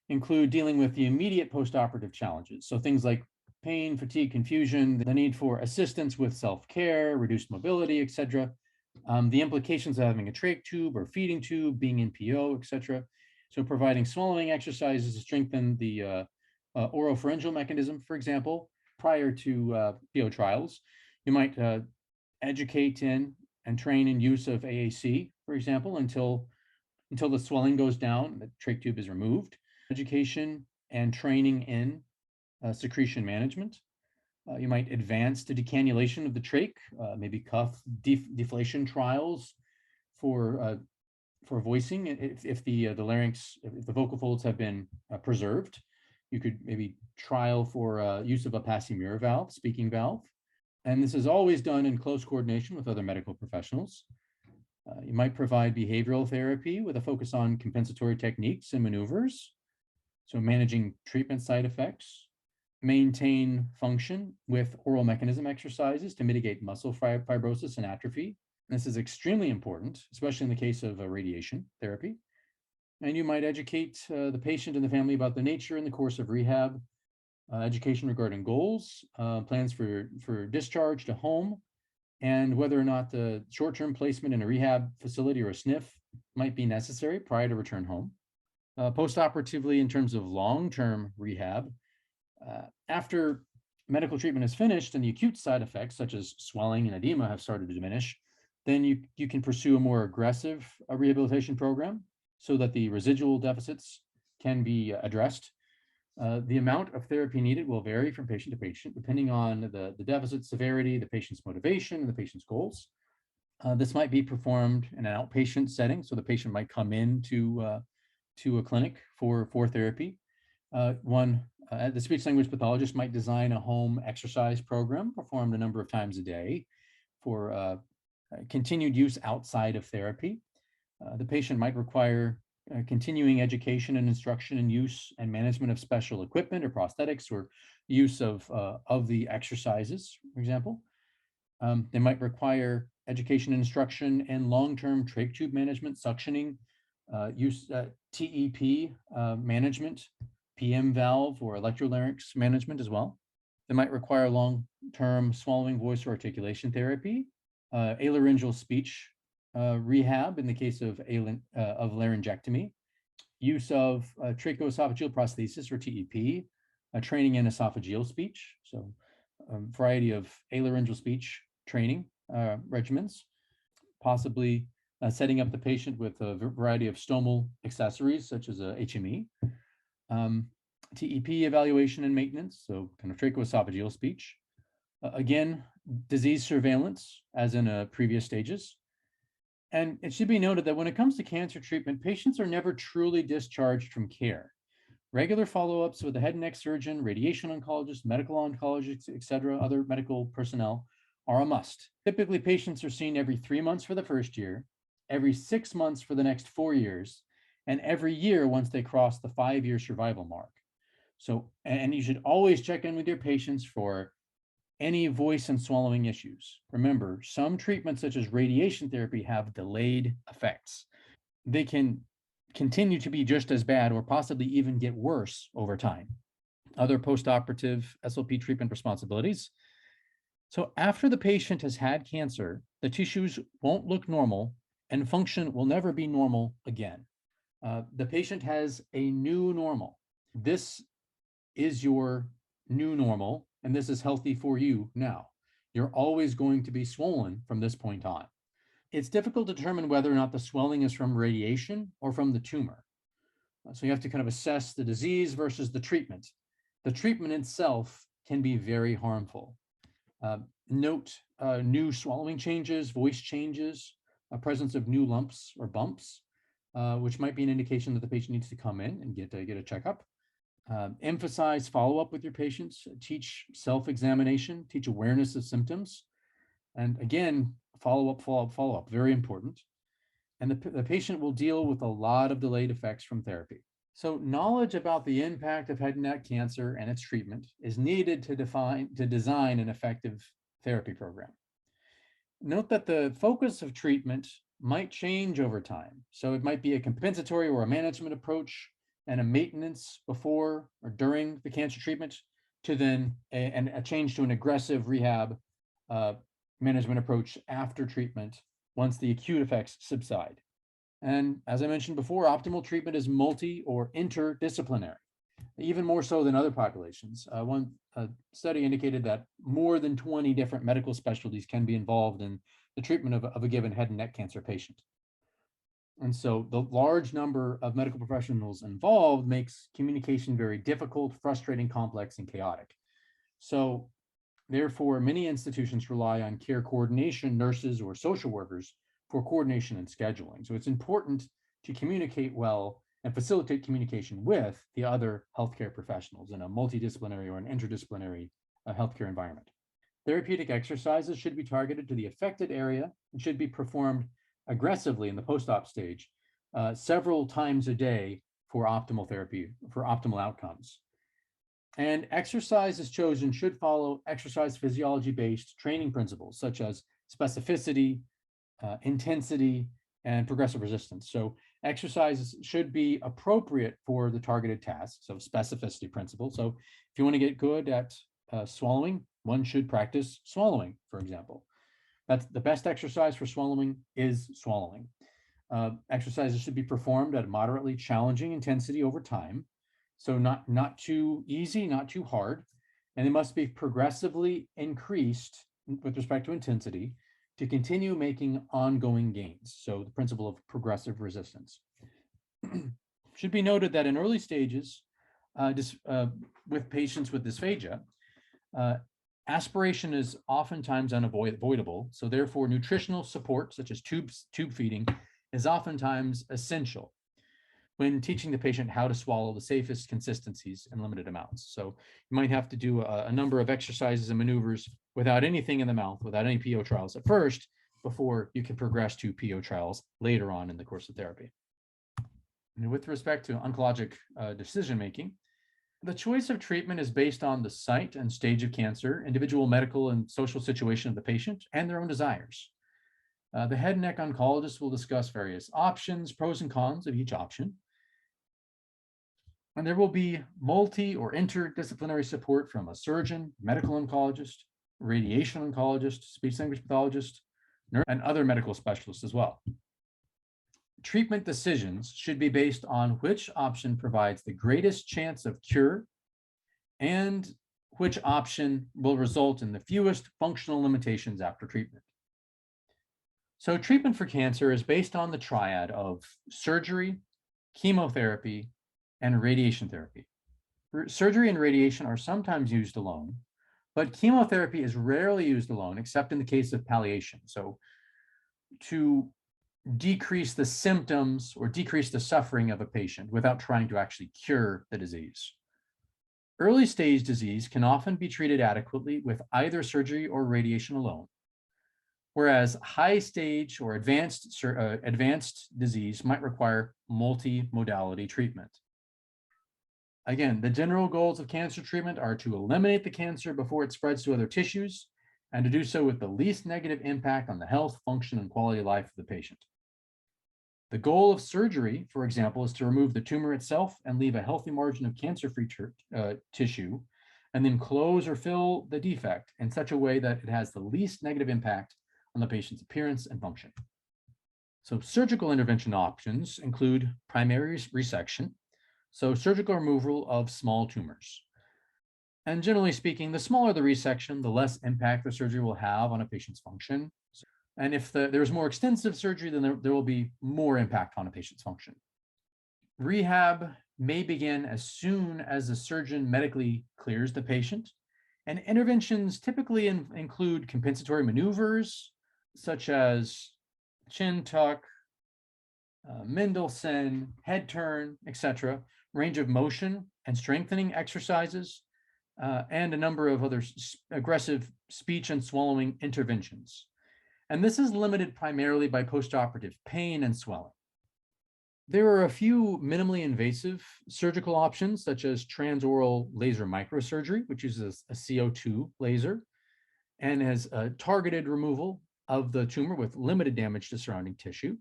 include dealing with the immediate post-operative challenges. So things like pain, fatigue, confusion, the need for assistance with self-care, reduced mobility, et cetera. The implications of having a trach tube or feeding tube, being in PO, et cetera. So providing swallowing exercises to strengthen the oropharyngeal mechanism, for example, prior to PO trials. You might educate in and train in use of AAC, for example, until the swelling goes down, the trach tube is removed. Education and training in secretion management. You might advance to decannulation of the trach, maybe cuff deflation trials for voicing. If the larynx, if the vocal folds have been preserved, you could maybe trial for use of a passing mirror valve, speaking valve. And this is always done in close coordination with other medical professionals. You might provide behavioral therapy with a focus on compensatory techniques and maneuvers. So managing treatment side effects, maintain function with oral mechanism exercises to mitigate muscle fibrosis and atrophy. This is extremely important, especially in the case of radiation therapy. And you might educate the patient and the family about the nature and the course of rehab, education regarding goals, plans for discharge to home, and whether or not the short-term placement in a rehab facility or a SNF might be necessary prior to return home. Post-operatively, in terms of long-term rehab, after medical treatment is finished and the acute side effects, such as swelling and edema, have started to diminish, then you can pursue a more aggressive rehabilitation program so that the residual deficits can be addressed. The amount of therapy needed will vary from patient to patient, depending on the deficit severity, the patient's motivation, and the patient's goals. This might be performed in an outpatient setting, so the patient might come in to a clinic for therapy. The speech language pathologist might design a home exercise program performed a number of times a day for continued use outside of therapy. The patient might require continuing education and instruction in use and management of special equipment or prosthetics, or use of the exercises, for example. They might require education and instruction in long-term trach tube management, suctioning, use TEP management, PM valve or electrolarynx management as well. They might require long-term swallowing, voice, or articulation therapy, alaryngeal speech rehab in the case of laryngectomy, use of tracheoesophageal prosthesis or TEP, training in esophageal speech, so a variety of alaryngeal speech training regimens, possibly setting up the patient with a variety of stomal accessories such as a HME, TEP evaluation and maintenance, so kind of tracheoesophageal speech. Again, disease surveillance as in previous stages. And it should be noted that when it comes to cancer treatment, patients are never truly discharged from care. Regular follow-ups with a head and neck surgeon, radiation oncologist, medical oncologist, et cetera, other medical personnel are a must. Typically, patients are seen every 3 months for the first year, every 6 months for the next 4 years, and every year once they cross the 5-year survival mark. So, and you should always check in with your patients for any voice and swallowing issues. Remember, some treatments such as radiation therapy have delayed effects. They can continue to be just as bad or possibly even get worse over time. Other postoperative SLP treatment responsibilities. So after the patient has had cancer, the tissues won't look normal and function will never be normal again. The patient has a new normal. This is your new normal, and this is healthy for you now. You're always going to be swollen from this point on. It's difficult to determine whether or not the swelling is from radiation or from the tumor. So you have to kind of assess the disease versus the treatment. The treatment itself can be very harmful. Note new swallowing changes, voice changes, presence of new lumps or bumps, which might be an indication that the patient needs to come in and get a checkup. Emphasize follow-up with your patients, teach self-examination, teach awareness of symptoms. And again, follow-up, very important. And the patient will deal with a lot of delayed effects from therapy. So knowledge about the impact of head and neck cancer and its treatment is needed to design an effective therapy program. Note that the focus of treatment might change over time. So it might be a compensatory or a management approach and a maintenance before or during the cancer treatment to then a change to an aggressive rehab management approach after treatment once the acute effects subside. And as I mentioned before, optimal treatment is multi or interdisciplinary, even more so than other populations. One study indicated that more than 20 different medical specialties can be involved in the treatment of a given head and neck cancer patient. And so the large number of medical professionals involved makes communication very difficult, frustrating, complex, and chaotic. So therefore, many institutions rely on care coordination, nurses, or social workers for coordination and scheduling. So it's important to communicate well and facilitate communication with the other healthcare professionals in a multidisciplinary or an interdisciplinary healthcare environment. Therapeutic exercises should be targeted to the affected area and should be performed aggressively in the post-op stage several times a day for optimal therapy, for optimal outcomes. And exercises chosen should follow exercise physiology-based training principles such as specificity, intensity, and progressive resistance. So exercises should be appropriate for the targeted task, so specificity principle. So if you want to get good at swallowing, one should practice swallowing, for example. That's the best exercise for swallowing is swallowing. Exercises should be performed at moderately challenging intensity over time. So not too easy, not too hard, and they must be progressively increased with respect to intensity to continue making ongoing gains. So the principle of progressive resistance. Should be noted that in early stages, with patients with dysphagia, aspiration is oftentimes unavoidable. So therefore, nutritional support, such as tube feeding, is oftentimes essential when teaching the patient how to swallow the safest consistencies in limited amounts. So you might have to do a number of exercises and maneuvers without anything in the mouth, without any PO trials at first, before you can progress to PO trials later on in the course of therapy. And with respect to oncologic decision-making, the choice of treatment is based on the site and stage of cancer, individual medical and social situation of the patient, and their own desires. The head and neck oncologist will discuss various options, pros and cons of each option. And there will be multi or interdisciplinary support from a surgeon, medical oncologist, radiation oncologist, speech language pathologist, nurse, and other medical specialists as well. Treatment decisions should be based on which option provides the greatest chance of cure and which option will result in the fewest functional limitations after treatment. So treatment for cancer is based on the triad of surgery, chemotherapy, and radiation therapy. Surgery and radiation are sometimes used alone, but chemotherapy is rarely used alone, except in the case of palliation. So to decrease the symptoms or decrease the suffering of a patient without trying to actually cure the disease. Early stage disease can often be treated adequately with either surgery or radiation alone, whereas high stage or advanced disease might require multi-modality treatment. Again, the general goals of cancer treatment are to eliminate the cancer before it spreads to other tissues and to do so with the least negative impact on the health, function, and quality of life of the patient. The goal of surgery, for example, is to remove the tumor itself and leave a healthy margin of cancer-free tissue, and then close or fill the defect in such a way that it has the least negative impact on the patient's appearance and function. So surgical intervention options include primary resection, so surgical removal of small tumors. And generally speaking, the smaller the resection, the less impact the surgery will have on a patient's function. And if there's more extensive surgery, then there will be more impact on a patient's function. Rehab may begin as soon as the surgeon medically clears the patient, and interventions typically include compensatory maneuvers such as chin tuck, Mendelssohn, head turn, etc., range of motion and strengthening exercises, and a number of other aggressive speech and swallowing interventions. And this is limited primarily by postoperative pain and swelling. There are a few minimally invasive surgical options, such as transoral laser microsurgery, which uses a CO2 laser and has a targeted removal of the tumor with limited damage to surrounding tissue.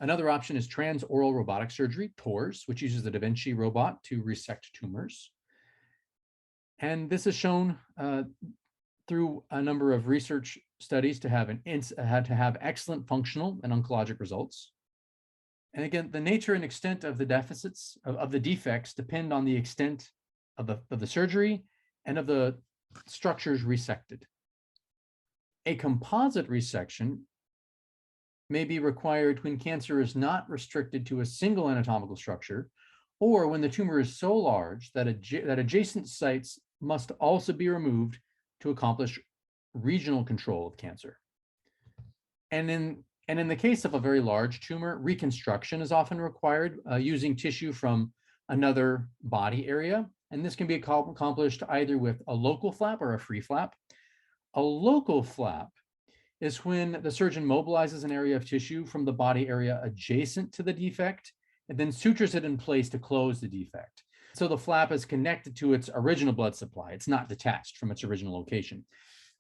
Another option is transoral robotic surgery, TORS, which uses the Da Vinci robot to resect tumors. And this is shown through a number of research studies to have excellent functional and oncologic results. And again, the nature and extent of the deficits of the defects depend on the extent of the surgery and of the structures resected. A composite resection may be required when cancer is not restricted to a single anatomical structure, or when the tumor is so large that adjacent sites must also be removed to accomplish regional control of cancer. And in the case of a very large tumor, reconstruction is often required using tissue from another body area. And this can be accomplished either with a local flap or a free flap. A local flap is when the surgeon mobilizes an area of tissue from the body area adjacent to the defect and then sutures it in place to close the defect. So the flap is connected to its original blood supply. It's not detached from its original location.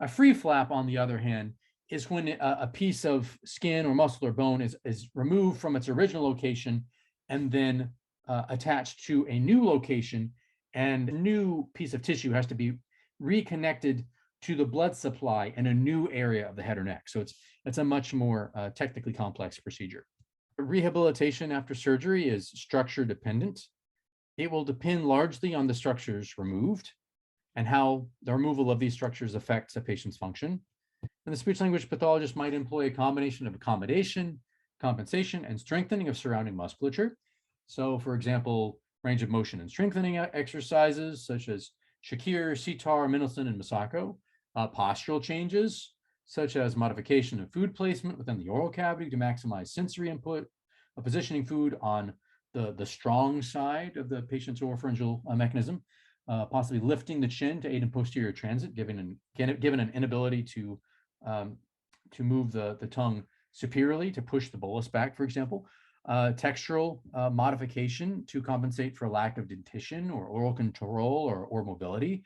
A free flap, on the other hand, is when a piece of skin or muscle or bone is removed from its original location and then attached to a new location, and a new piece of tissue has to be reconnected to the blood supply in a new area of the head or neck. So it's a much more technically complex procedure. Rehabilitation after surgery is structure dependent. It will depend largely on the structures removed and how the removal of these structures affects a patient's function. And the speech language pathologist might employ a combination of accommodation, compensation, and strengthening of surrounding musculature. So, for example, range of motion and strengthening exercises such as Shakir, Sitar, Mendelssohn, and Masako. Postural changes such as modification of food placement within the oral cavity to maximize sensory input, positioning food on the strong side of the patient's oropharyngeal mechanism, possibly lifting the chin to aid in posterior transit, given an inability to move the tongue superiorly to push the bolus back, for example. Textural modification to compensate for lack of dentition or oral control or mobility.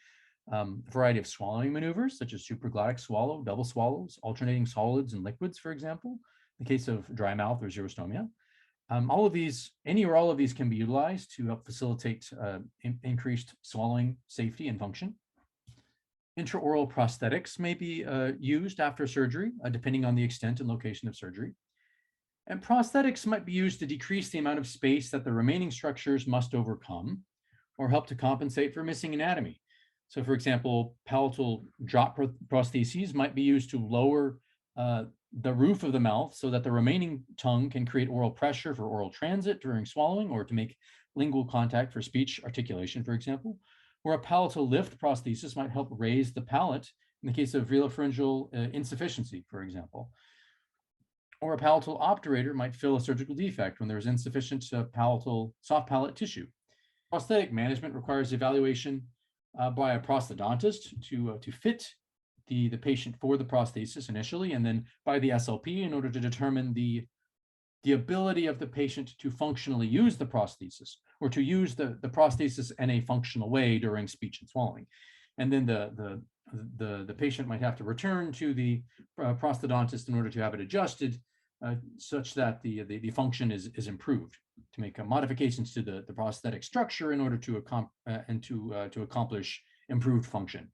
A variety of swallowing maneuvers, such as supraglottic swallow, double swallows, alternating solids and liquids, for example, in the case of dry mouth or xerostomia. All of these, any or all of these can be utilized to help facilitate increased swallowing safety and function. Intraoral prosthetics may be used after surgery, depending on the extent and location of surgery. And prosthetics might be used to decrease the amount of space that the remaining structures must overcome, or help to compensate for missing anatomy. So, for example, palatal drop prostheses might be used to lower the roof of the mouth so that the remaining tongue can create oral pressure for oral transit during swallowing, or to make lingual contact for speech articulation, for example. Or a palatal lift prosthesis might help raise the palate in the case of velopharyngeal insufficiency, for example. Or a palatal obturator might fill a surgical defect when there's insufficient palatal soft palate tissue. Prosthetic management requires evaluation by a prosthodontist to fit the patient for the prosthesis initially, and then by the SLP in order to determine the ability of the patient to functionally use the prosthesis, or to use the prosthesis in a functional way during speech and swallowing. And then the patient might have to return to the prosthodontist in order to have it adjusted such that the function is improved, to make modifications to the prosthetic structure in order to accomplish improved function.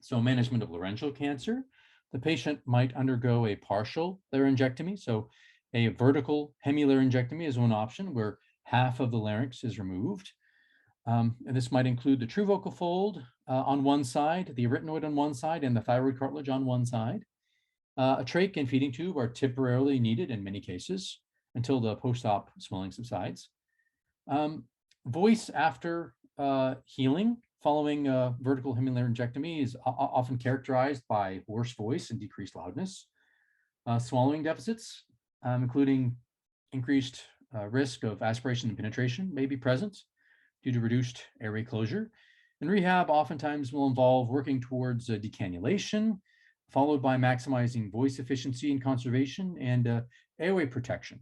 So, management of laryngeal cancer, the patient might undergo a partial laryngectomy. So a vertical hemilaryngectomy is one option, where half of the larynx is removed. And this might include the true vocal fold on one side, the arytenoid on one side, and the thyroid cartilage on one side. A trach and feeding tube are temporarily needed in many cases until the post-op swelling subsides. Voice after healing following vertical hemilaryngectomy is often characterized by hoarse voice and decreased loudness. Swallowing deficits, including increased risk of aspiration and penetration, may be present due to reduced airway closure. And rehab oftentimes will involve working towards decannulation, followed by maximizing voice efficiency and conservation and airway protection.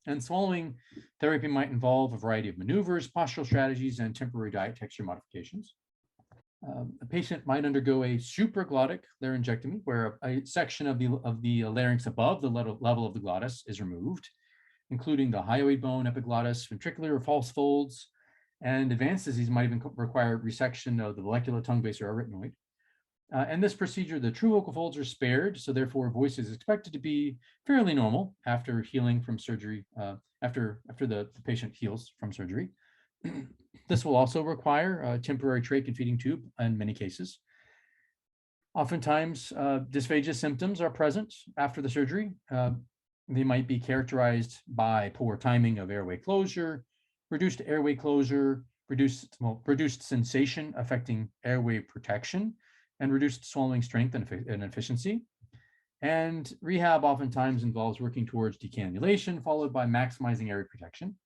And swallowing therapy might involve a variety of maneuvers, postural strategies, and temporary diet texture modifications. A patient might undergo a supraglottic laryngectomy, where a section of the larynx above the level of the glottis is removed, including the hyoid bone, epiglottis, ventricular or false folds, and advanced disease might even require resection of the vallecula, tongue base, or arytenoid. In this procedure, the true vocal folds are spared, so therefore voice is expected to be fairly normal after healing from surgery, after the patient heals from surgery. This will also require a temporary trach and feeding tube in many cases. Oftentimes, dysphagia symptoms are present after the surgery. They might be characterized by poor timing of airway closure, reduced airway closure, reduced sensation affecting airway protection, and reduced swallowing strength and efficiency. And rehab oftentimes involves working towards decannulation, followed by maximizing airway protection.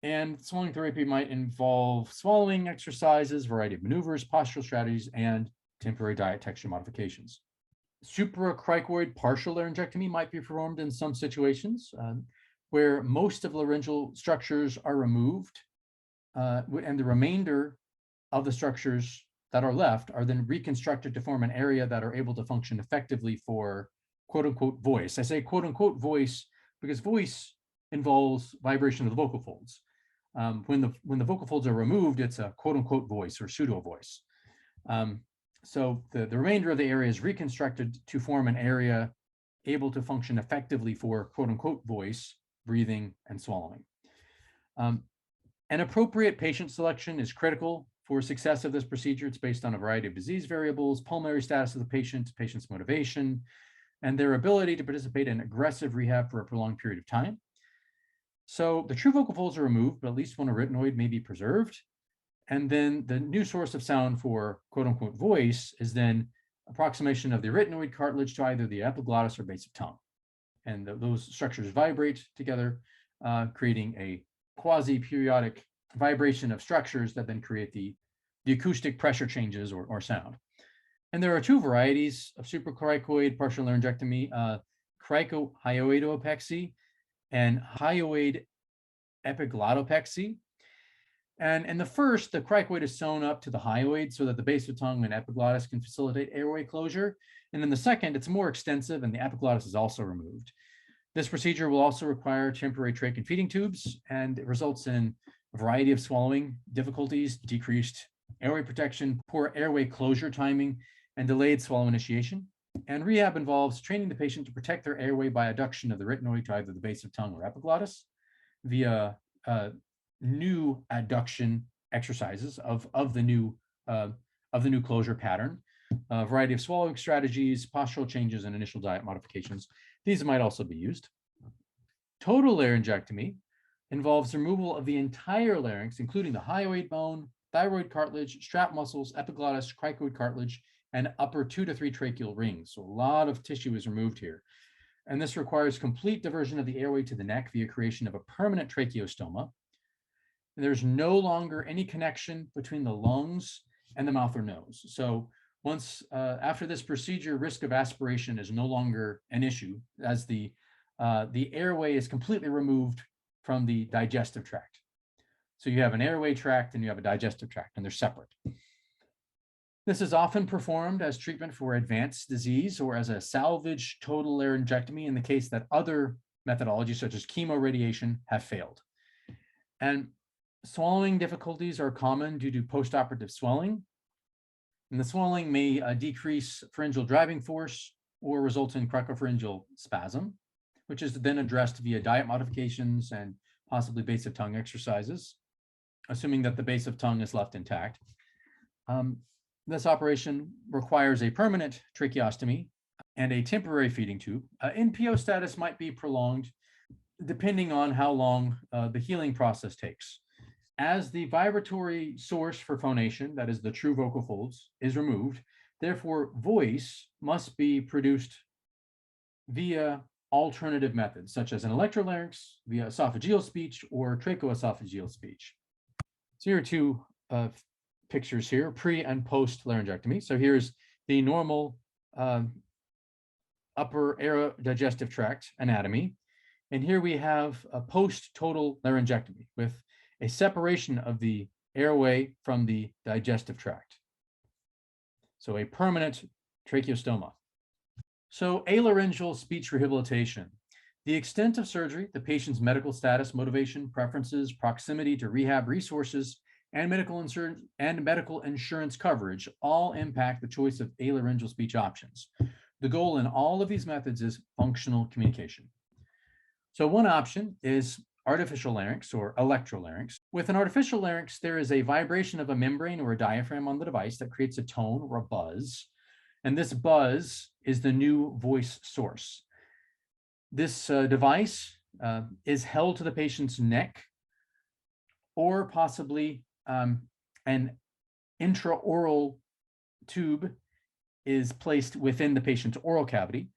And swallowing therapy might involve swallowing exercises, variety of maneuvers, postural strategies, and temporary diet texture modifications. Supracricoid partial laryngectomy might be performed in some situations where most of laryngeal structures are removed, and the remainder of the structures that are left are then reconstructed to form an area that are able to function effectively for quote unquote voice. I say quote unquote voice because voice involves vibration of the vocal folds. When the vocal folds are removed, it's a quote unquote voice or pseudo voice. So the remainder of the area is reconstructed to form an area able to function effectively for quote unquote voice, breathing, and swallowing. An appropriate patient selection is critical for success of this procedure. It's based on a variety of disease variables, pulmonary status of the patient, patient's motivation, and their ability to participate in aggressive rehab for a prolonged period of time. So the true vocal folds are removed, but at least one arytenoid may be preserved. And then the new source of sound for quote unquote voice is then approximation of the arytenoid cartilage to either the epiglottis or base of tongue. And those structures vibrate together, creating a quasi-periodic vibration of structures that then create the acoustic pressure changes or sound. And there are two varieties of supracricoid partial laryngectomy, cricohyoidopexy and hyoid epiglottopexy. And in the first, the cricoid is sewn up to the hyoid so that the base of tongue and epiglottis can facilitate airway closure. And in the second, it's more extensive and the epiglottis is also removed. This procedure will also require temporary trach and feeding tubes, and it results in a variety of swallowing difficulties, decreased airway protection, poor airway closure timing, and delayed swallow initiation. And rehab involves training the patient to protect their airway by adduction of the arytenoid to either the base of tongue or epiglottis via new adduction exercises of the new closure pattern, a variety of swallowing strategies, postural changes, and initial diet modifications. These might also be used. Total laryngectomy involves removal of the entire larynx, including the hyoid bone, thyroid cartilage, strap muscles, epiglottis, cricoid cartilage, and upper 2 to 3 tracheal rings. So a lot of tissue is removed here. And this requires complete diversion of the airway to the neck via creation of a permanent tracheostoma. And there's no longer any connection between the lungs and the mouth or nose. So once after this procedure, risk of aspiration is no longer an issue, as the airway is completely removed from the digestive tract. So you have an airway tract and you have a digestive tract, and they're separate. This is often performed as treatment for advanced disease or as a salvage total laryngectomy in the case that other methodologies such as chemoradiation have failed. And swallowing difficulties are common due to postoperative swelling. And the swelling may decrease pharyngeal driving force or result in cricopharyngeal spasm, which is then addressed via diet modifications and possibly base of tongue exercises, assuming that the base of tongue is left intact. This operation requires a permanent tracheostomy and a temporary feeding tube. NPO status might be prolonged depending on how long the healing process takes. As the vibratory source for phonation, that is the true vocal folds, is removed, therefore voice must be produced via alternative methods, such as an electrolarynx, via esophageal speech, or tracheoesophageal speech. So here are two pictures here, pre and post laryngectomy. So here's the normal upper aerodigestive tract anatomy. And here we have a post-total laryngectomy with a separation of the airway from the digestive tract. So a permanent tracheostoma. So alaryngeal speech rehabilitation. The extent of surgery, the patient's medical status, motivation, preferences, proximity to rehab resources, and medical insurance coverage all impact the choice of alaryngeal speech options. The goal in all of these methods is functional communication. So one option is artificial larynx or electrolarynx. With an artificial larynx, there is a vibration of a membrane or a diaphragm on the device that creates a tone or a buzz. And this buzz is the new voice source. This device is held to the patient's neck, or possibly an intraoral tube is placed within the patient's oral cavity.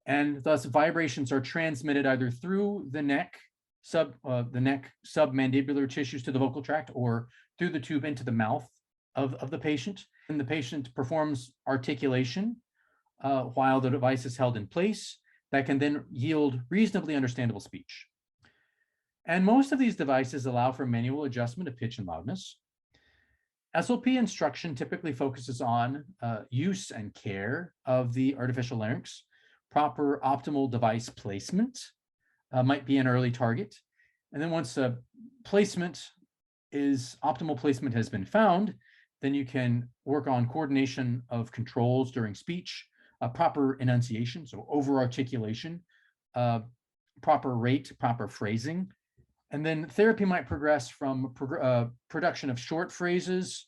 And thus vibrations are transmitted either through the neck submandibular tissues to the vocal tract, or through the tube into the mouth of the patient. And the patient performs articulation while the device is held in place that can then yield reasonably understandable speech. And most of these devices allow for manual adjustment of pitch and loudness. SOP instruction typically focuses on use and care of the artificial larynx. Proper optimal device placement might be an early target. And then once optimal placement has been found, then you can work on coordination of controls during speech, proper enunciation, so over-articulation, proper rate, proper phrasing. And then therapy might progress from production of short phrases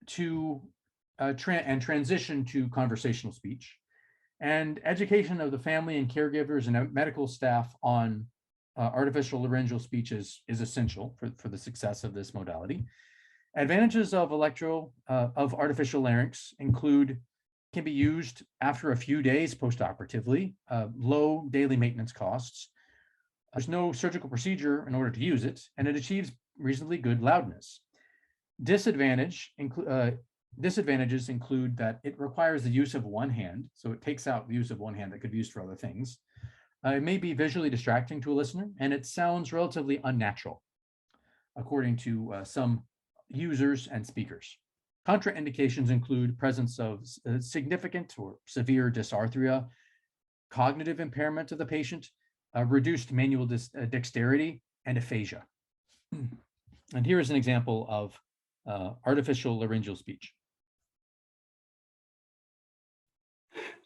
to transition to conversational speech. And education of the family and caregivers and medical staff on artificial laryngeal speech is essential for the success of this modality. Advantages of artificial larynx can be used after a few days postoperatively, low daily maintenance costs. There's no surgical procedure in order to use it, and it achieves reasonably good loudness. Disadvantages include that it requires the use of one hand, so it takes out the use of one hand that could be used for other things. It may be visually distracting to a listener, and it sounds relatively unnatural, according to some users and speakers. Contraindications include presence of significant or severe dysarthria, cognitive impairment of the patient, reduced manual dexterity, and aphasia. And here is an example of artificial laryngeal speech.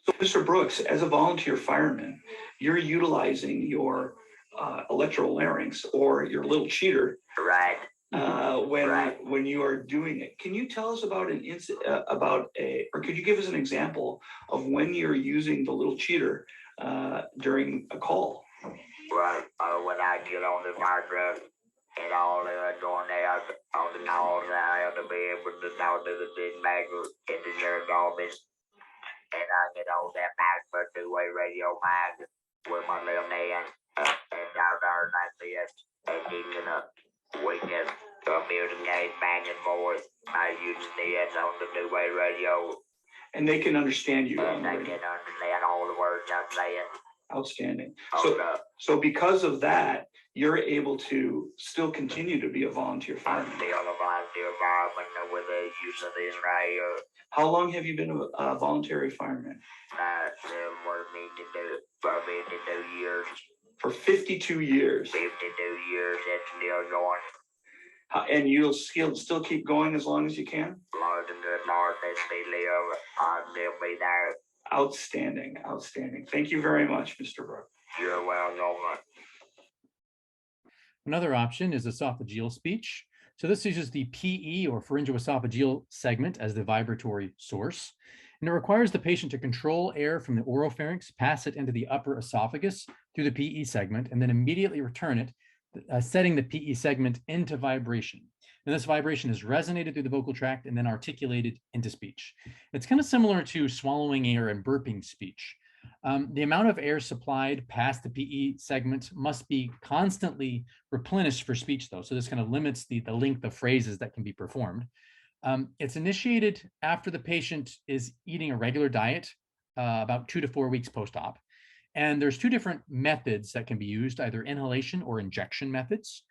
So, Mr. Brooks, as a volunteer fireman, you're utilizing your electrolarynx or your little cheater, right? When you are doing it. Can you tell us about or could you give us an example of when you're using the little cheater during a call? Right. When I get on the fire truck and all going out on the nose, I have to be able to talk to the big bag in the sheriff's office. And I get on that back for two-way radio mic with my little hand and out there like this, and keeping up weakness, communicate back and forth. I use the ends on the two-way radio. And they can understand you. And they can understand all the words I'm saying. Outstanding. So because of that, you're able to still continue to be a volunteer fireman. I'm still a volunteer fireman with the use of this right here. How long have you been a voluntary fireman? For 52 years. For 52 years. 52 years, it's still going. And you'll still keep going as long as you can? As long as the good Lord lets me live, I'll still be there. Outstanding, outstanding. Thank you very much, Mr. Brooks. You're welcome. Another option is esophageal speech. So this uses the PE or pharyngoesophageal segment as the vibratory source. And it requires the patient to control air from the oropharynx, pass it into the upper esophagus through the PE segment, and then immediately return it, setting the PE segment into vibration. And this vibration is resonated through the vocal tract and then articulated into speech. It's kind of similar to swallowing air and burping speech. The amount of air supplied past the PE segment must be constantly replenished for speech, though. So this kind of limits the length of phrases that can be performed. It's initiated after the patient is eating a regular diet, about 2 to 4 weeks post-op. And there's 2 different methods that can be used, either inhalation or injection methods.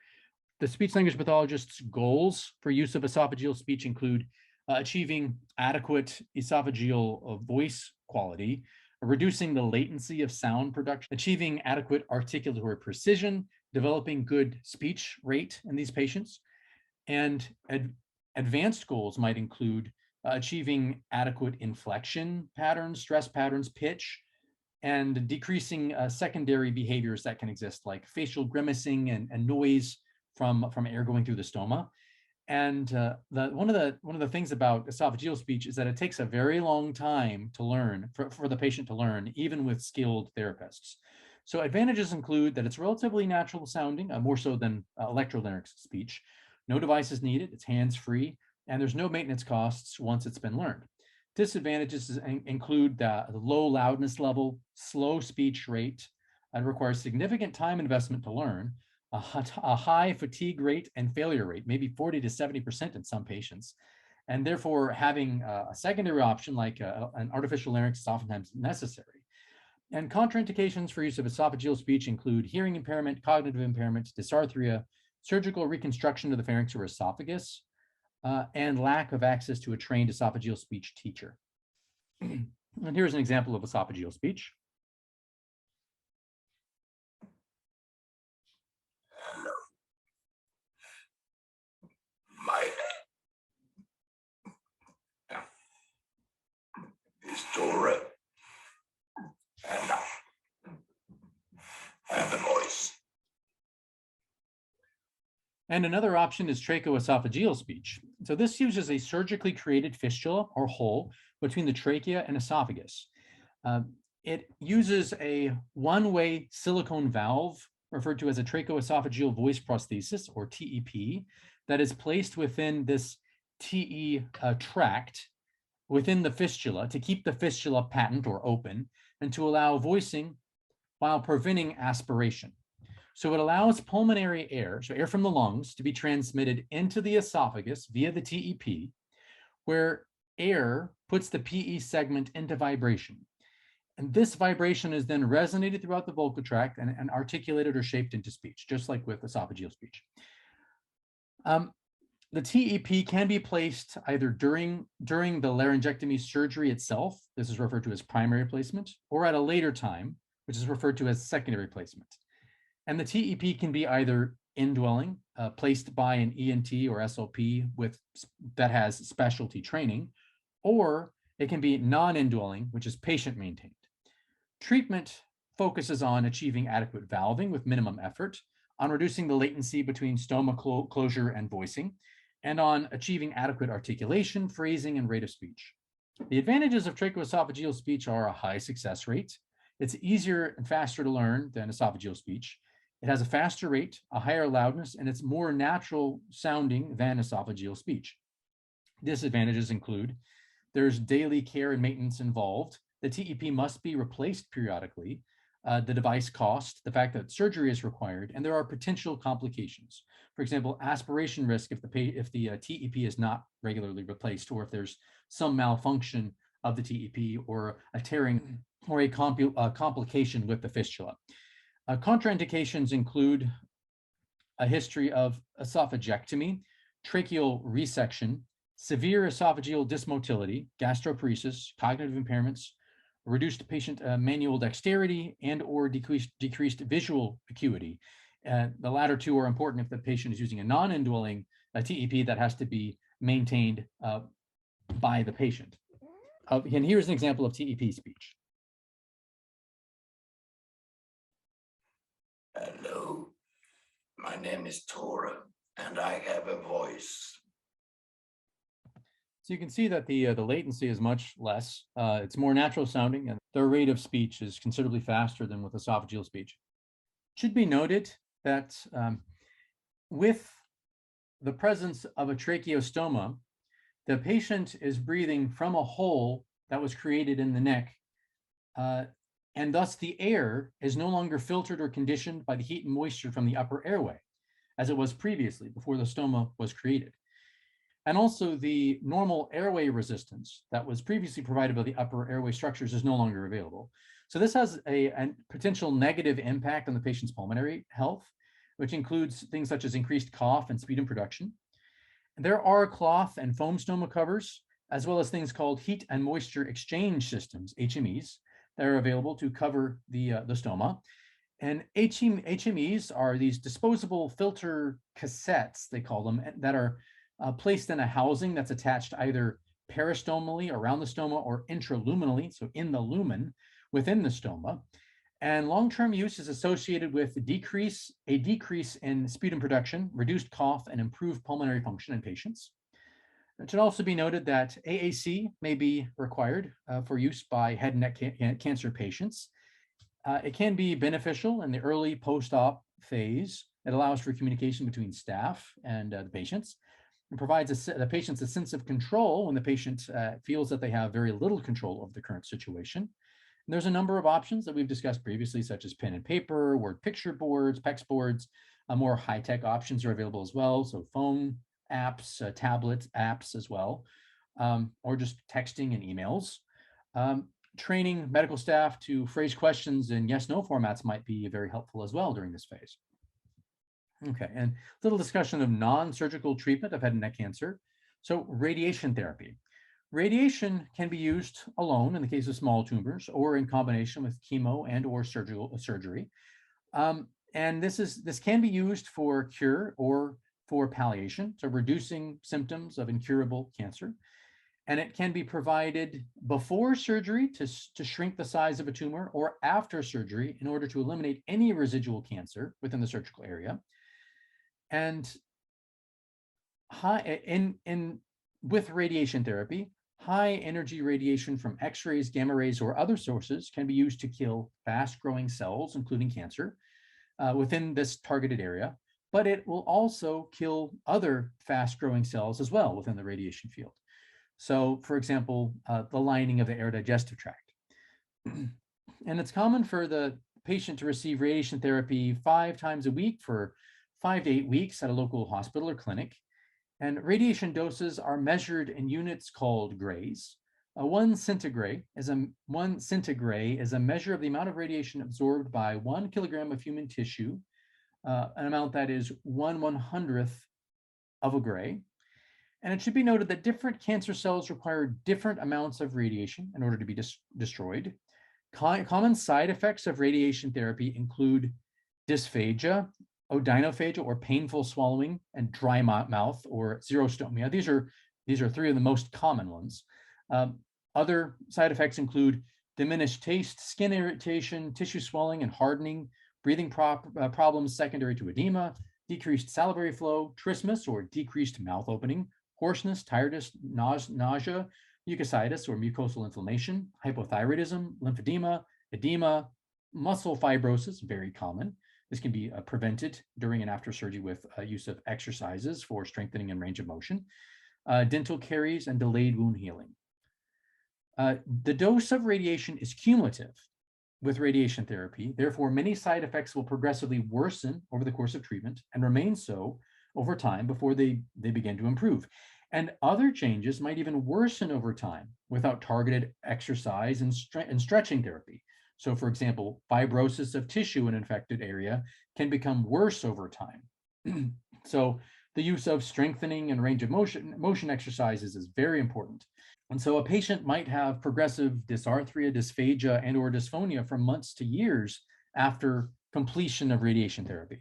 The speech language pathologist's goals for use of esophageal speech include achieving adequate esophageal voice quality, reducing the latency of sound production, achieving adequate articulatory precision, developing good speech rate in these patients, and advanced goals might include achieving adequate inflection patterns, stress patterns, pitch, and decreasing secondary behaviors that can exist, like facial grimacing and noise from air going through the stoma. And one of the things about esophageal speech is that it takes a very long time to learn, for the patient to learn, even with skilled therapists. So advantages include that it's relatively natural sounding, more so than electrolarynx speech. No device is needed, it's hands-free, and there's no maintenance costs once it's been learned. Disadvantages include the low loudness level, slow speech rate, and requires significant time investment to learn, a high fatigue rate and failure rate, maybe 40 to 70% in some patients. And therefore, having a secondary option like an artificial larynx is oftentimes necessary. And contraindications for use of esophageal speech include hearing impairment, cognitive impairment, dysarthria, surgical reconstruction of the pharynx or esophagus, and lack of access to a trained esophageal speech teacher. And here's an example of esophageal speech. Hello. My name is Dora, and I have a voice. And another option is tracheoesophageal speech. So this uses a surgically created fistula or hole between the trachea and esophagus. It uses a one-way silicone valve, referred to as a tracheoesophageal voice prosthesis, or TEP, that is placed within this TE tract within the fistula to keep the fistula patent or open and to allow voicing while preventing aspiration. So it allows pulmonary air, so air from the lungs, to be transmitted into the esophagus via the TEP, where air puts the PE segment into vibration. And this vibration is then resonated throughout the vocal tract and articulated or shaped into speech, just like with esophageal speech. The TEP can be placed either during the laryngectomy surgery itself, this is referred to as primary placement, or at a later time, which is referred to as secondary placement. And the TEP can be either indwelling, placed by an ENT or SLP that has specialty training, or it can be non-indwelling, which is patient maintained. Treatment focuses on achieving adequate valving with minimum effort, on reducing the latency between stoma closure and voicing, and on achieving adequate articulation, phrasing, and rate of speech. The advantages of tracheoesophageal speech are a high success rate. It's easier and faster to learn than esophageal speech. It has a faster rate, a higher loudness, and it's more natural sounding than esophageal speech. Disadvantages include there's daily care and maintenance involved. The TEP must be replaced periodically. The device cost, the fact that surgery is required, and there are potential complications. For example, aspiration risk if the TEP is not regularly replaced, or if there's some malfunction of the TEP or a tearing or a complication with the fistula. Contraindications include a history of esophagectomy, tracheal resection, severe esophageal dysmotility, gastroparesis, cognitive impairments, reduced patient manual dexterity, and or decreased visual acuity. The latter two are important if the patient is using a non-indwelling TEP that has to be maintained by the patient. And here's an example of TEP speech. Hello, my name is Tora, and I have a voice. So you can see that the latency is much less. It's more natural sounding, and the rate of speech is considerably faster than with esophageal speech. It should be noted that with the presence of a tracheostoma, the patient is breathing from a hole that was created in the neck, and thus the air is no longer filtered or conditioned by the heat and moisture from the upper airway, as it was previously before the stoma was created. And also the normal airway resistance that was previously provided by the upper airway structures is no longer available. So this has a potential negative impact on the patient's pulmonary health, which includes things such as increased cough and sputum production. There are cloth and foam stoma covers, as well as things called heat and moisture exchange systems, HMEs, that are available to cover the stoma. And HMEs are these disposable filter cassettes, they call them, that are placed in a housing that's attached either peristomally around the stoma or intraluminally, so in the lumen within the stoma. And long-term use is associated with a decrease in sputum production, reduced cough, and improved pulmonary function in patients. It should also be noted that AAC may be required for use by head and neck cancer patients. It can be beneficial in the early post-op phase. It allows for communication between staff and the patients. It provides the patients a sense of control when the patient feels that they have very little control of the current situation. And there's a number of options that we've discussed previously, such as pen and paper, word picture boards, PEX boards. More high-tech options are available as well, so phone apps, tablet apps as well, or just texting and emails. Training medical staff to phrase questions in yes/no formats might be very helpful as well during this phase. Okay, and a little discussion of non-surgical treatment of head and neck cancer. So radiation therapy. Radiation can be used alone in the case of small tumors or in combination with chemo and or surgery. And this can be used for cure or for palliation, so reducing symptoms of incurable cancer. And it can be provided before surgery to shrink the size of a tumor or after surgery in order to eliminate any residual cancer within the surgical area. And with radiation therapy, high energy radiation from X-rays, gamma rays, or other sources can be used to kill fast-growing cells, including cancer, within this targeted area, but it will also kill other fast-growing cells as well within the radiation field. So, for example, the lining of the air digestive tract. And it's common for the patient to receive radiation therapy 5 times a week for 5 to 8 weeks at a local hospital or clinic. And radiation doses are measured in units called grays. One centigray is a measure of the amount of radiation absorbed by 1 kilogram of human tissue, an amount that is 1/100th of a gray. And it should be noted that different cancer cells require different amounts of radiation in order to be destroyed. Common side effects of radiation therapy include dysphagia, odynophagia, or painful swallowing, and dry mouth, or xerostomia. These are 3 of the most common ones. Other side effects include diminished taste, skin irritation, tissue swelling and hardening, breathing problems secondary to edema, decreased salivary flow, trismus or decreased mouth opening, hoarseness, tiredness, nausea, mucositis or mucosal inflammation, hypothyroidism, lymphedema, edema, muscle fibrosis, very common. This can be prevented during and after surgery with use of exercises for strengthening and range of motion, dental caries, and delayed wound healing. The dose of radiation is cumulative with radiation therapy. Therefore, many side effects will progressively worsen over the course of treatment and remain so over time before they begin to improve. And other changes might even worsen over time without targeted exercise and stretching therapy. So, for example, fibrosis of tissue in an infected area can become worse over time. So the use of strengthening and range of motion exercises is very important. And so a patient might have progressive dysarthria, dysphagia, and or dysphonia for months to years after completion of radiation therapy.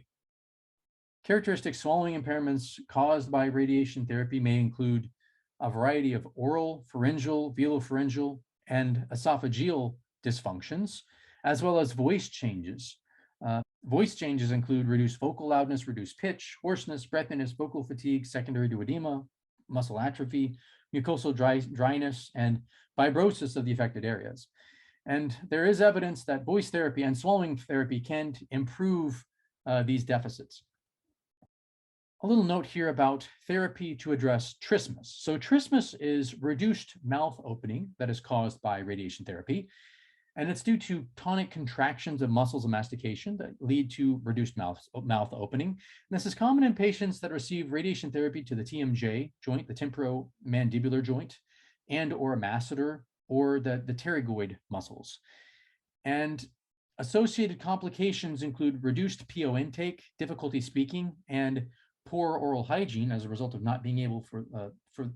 Characteristic swallowing impairments caused by radiation therapy may include a variety of oral, pharyngeal, velopharyngeal, and esophageal dysfunctions, as well as voice changes. Voice changes include reduced vocal loudness, reduced pitch, hoarseness, breathiness, vocal fatigue, secondary to edema, muscle atrophy, mucosal dryness, and fibrosis of the affected areas. And there is evidence that voice therapy and swallowing therapy can improve these deficits. A little note here about therapy to address trismus. So trismus is reduced mouth opening that is caused by radiation therapy, and it's due to tonic contractions of muscles of mastication that lead to reduced mouth opening. And this is common in patients that receive radiation therapy to the TMJ joint, the temporomandibular joint, and or masseter or the pterygoid muscles. And associated complications include reduced PO intake, difficulty speaking, and poor oral hygiene as a result of not being able for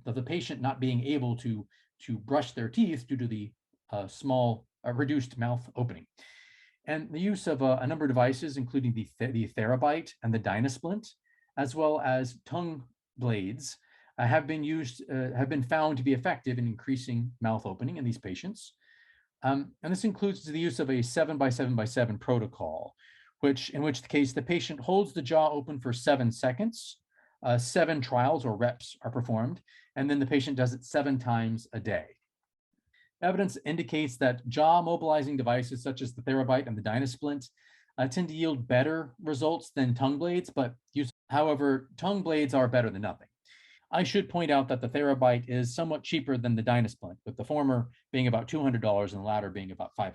the patient not being able to brush their teeth due to the reduced mouth opening. And the use of a number of devices, including the Therabite and the Dynasplint, as well as tongue blades, have been found to be effective in increasing mouth opening in these patients. And this includes the use of a 7x7x7 protocol, in which the case the patient holds the jaw open for 7 seconds, 7 trials or reps are performed, and then the patient does it 7 times a day. Evidence indicates that jaw mobilizing devices such as the Therabite and the Dynasplint tend to yield better results than tongue blades, however, tongue blades are better than nothing. I should point out that the Therabite is somewhat cheaper than the Dynasplint, with the former being about $200 and the latter being about $500.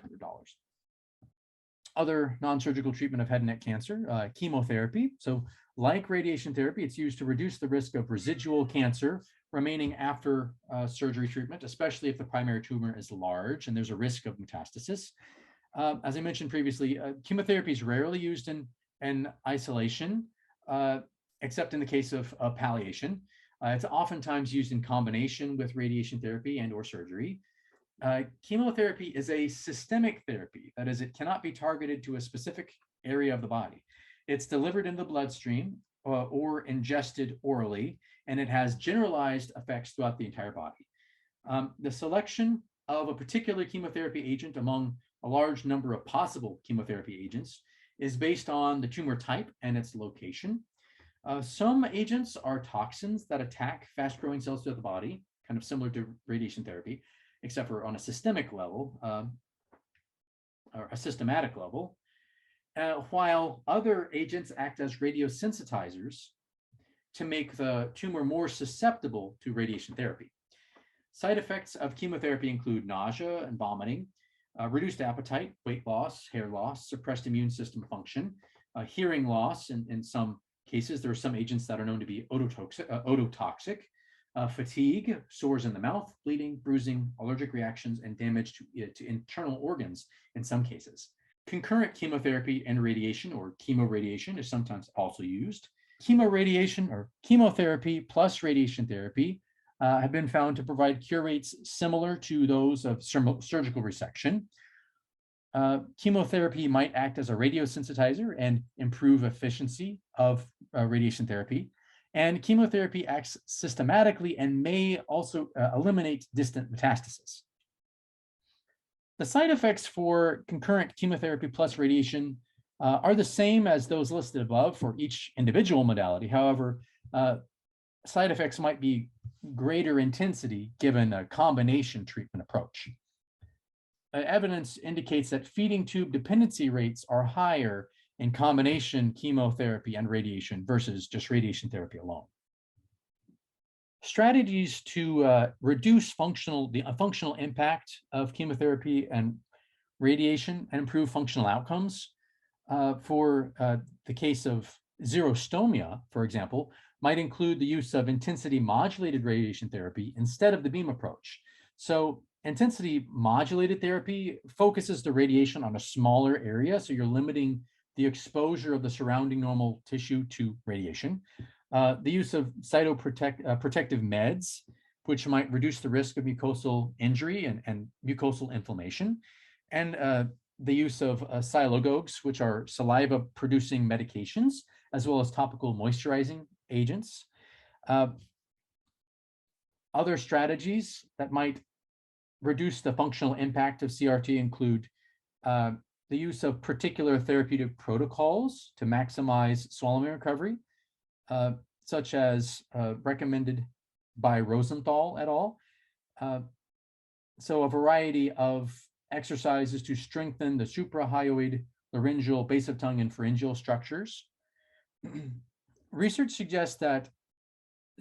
Other non-surgical treatment of head and neck cancer, chemotherapy. So like radiation therapy, it's used to reduce the risk of residual cancer remaining after surgery treatment, especially if the primary tumor is large and there's a risk of metastasis. As I mentioned previously, chemotherapy is rarely used in isolation, except in the case of palliation. It's oftentimes used in combination with radiation therapy and or surgery. Chemotherapy is a systemic therapy. That is, it cannot be targeted to a specific area of the body. It's delivered in the bloodstream or ingested orally, and it has generalized effects throughout the entire body. The selection of a particular chemotherapy agent among a large number of possible chemotherapy agents is based on the tumor type and its location. Some agents are toxins that attack fast-growing cells throughout the body, kind of similar to radiation therapy, except for on a systemic level or a systematic level, while other agents act as radiosensitizers to make the tumor more susceptible to radiation therapy. Side effects of chemotherapy include nausea and vomiting, reduced appetite, weight loss, hair loss, suppressed immune system function, hearing loss in some cases. There are some agents that are known to be ototoxic, fatigue, sores in the mouth, bleeding, bruising, allergic reactions, and damage to internal organs in some cases. Concurrent chemotherapy and radiation, or chemoradiation, is sometimes also used. Chemoradiation or chemotherapy plus radiation therapy have been found to provide cure rates similar to those of surgical resection. Chemotherapy might act as a radiosensitizer and improve efficiency of radiation therapy. And chemotherapy acts systematically and may also eliminate distant metastasis. The side effects for concurrent chemotherapy plus radiation are the same as those listed above for each individual modality. However, side effects might be greater intensity given a combination treatment approach. Evidence indicates that feeding tube dependency rates are higher in combination chemotherapy and radiation versus just radiation therapy alone. Strategies to reduce the functional impact of chemotherapy and radiation and improve functional outcomes for the case of xerostomia, for example, might include the use of intensity modulated radiation therapy instead of the beam approach. So intensity modulated therapy focuses the radiation on a smaller area, so you're limiting the exposure of the surrounding normal tissue to radiation. The use of cytoprotective meds, which might reduce the risk of mucosal injury and mucosal inflammation, and the use of sialogogues, which are saliva-producing medications, as well as topical moisturizing agents. Other strategies that might reduce the functional impact of CRT include the use of particular therapeutic protocols to maximize swallowing recovery, such as recommended by Rosenthal et al. So a variety of exercises to strengthen the suprahyoid, laryngeal, base of tongue, and pharyngeal structures. Research suggests that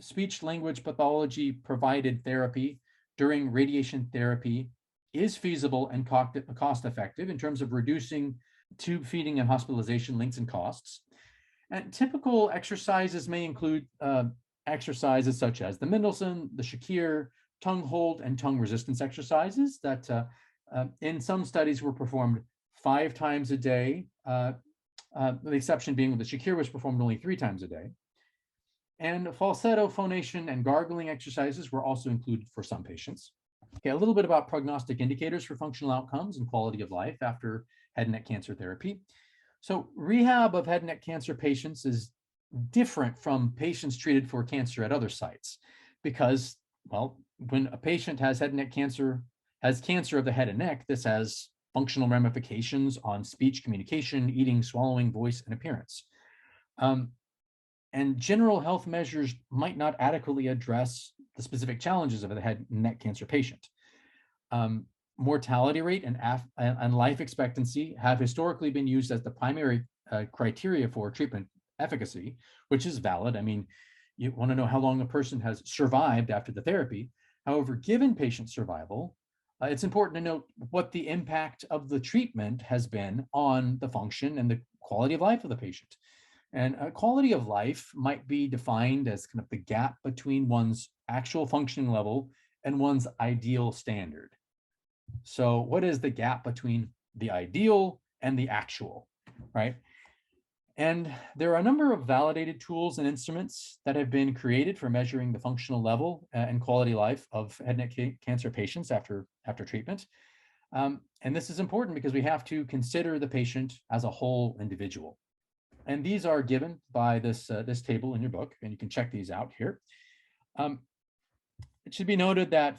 speech language pathology provided therapy during radiation therapy is feasible and cost effective in terms of reducing tube feeding and hospitalization links and costs. And typical exercises may include exercises such as the Mendelssohn, the Shakir, tongue hold, and tongue resistance exercises that in some studies were performed 5 times a day. The exception being the Shakir was performed only 3 times a day. And falsetto, phonation, and gargling exercises were also included for some patients. Okay, a little bit about prognostic indicators for functional outcomes and quality of life after head and neck cancer therapy. So rehab of head and neck cancer patients is different from patients treated for cancer at other sites because, well, when a patient has head and neck cancer, has cancer of the head and neck, this has functional ramifications on speech, communication, eating, swallowing, voice, and appearance. And general health measures might not adequately address the specific challenges of a head and neck cancer patient. Mortality rate and life expectancy have historically been used as the primary criteria for treatment efficacy, which is valid. I mean, you want to know how long a person has survived after the therapy. However, given patient survival, it's important to note what the impact of the treatment has been on the function and the quality of life of the patient. And quality of life might be defined as kind of the gap between one's actual functioning level and one's ideal standard. So what is the gap between the ideal and the actual, right? And there are a number of validated tools and instruments that have been created for measuring the functional level and quality of life of head and neck cancer patients after treatment. And this is important because we have to consider the patient as a whole individual. And these are given by this table in your book, and you can check these out here. It should be noted that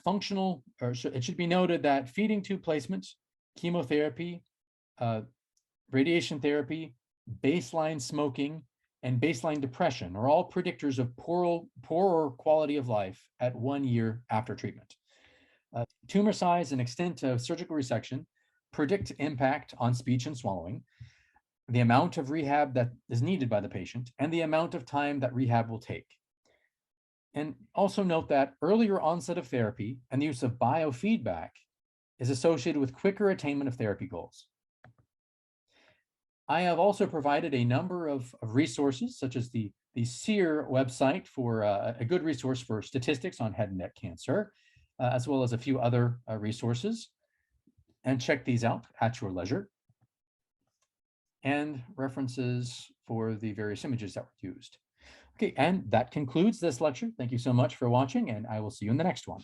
feeding tube placement, chemotherapy, radiation therapy, baseline smoking, and baseline depression are all predictors of poorer quality of life at 1 year after treatment. Tumor size and extent of surgical resection predict impact on speech and swallowing, the amount of rehab that is needed by the patient, and the amount of time that rehab will take. And also note that earlier onset of therapy and the use of biofeedback is associated with quicker attainment of therapy goals. I have also provided a number of resources, such as the SEER website for a good resource for statistics on head and neck cancer, as well as a few other resources. And check these out at your leisure. And references for the various images that were used. Okay, and that concludes this lecture. Thank you so much for watching, and I will see you in the next one.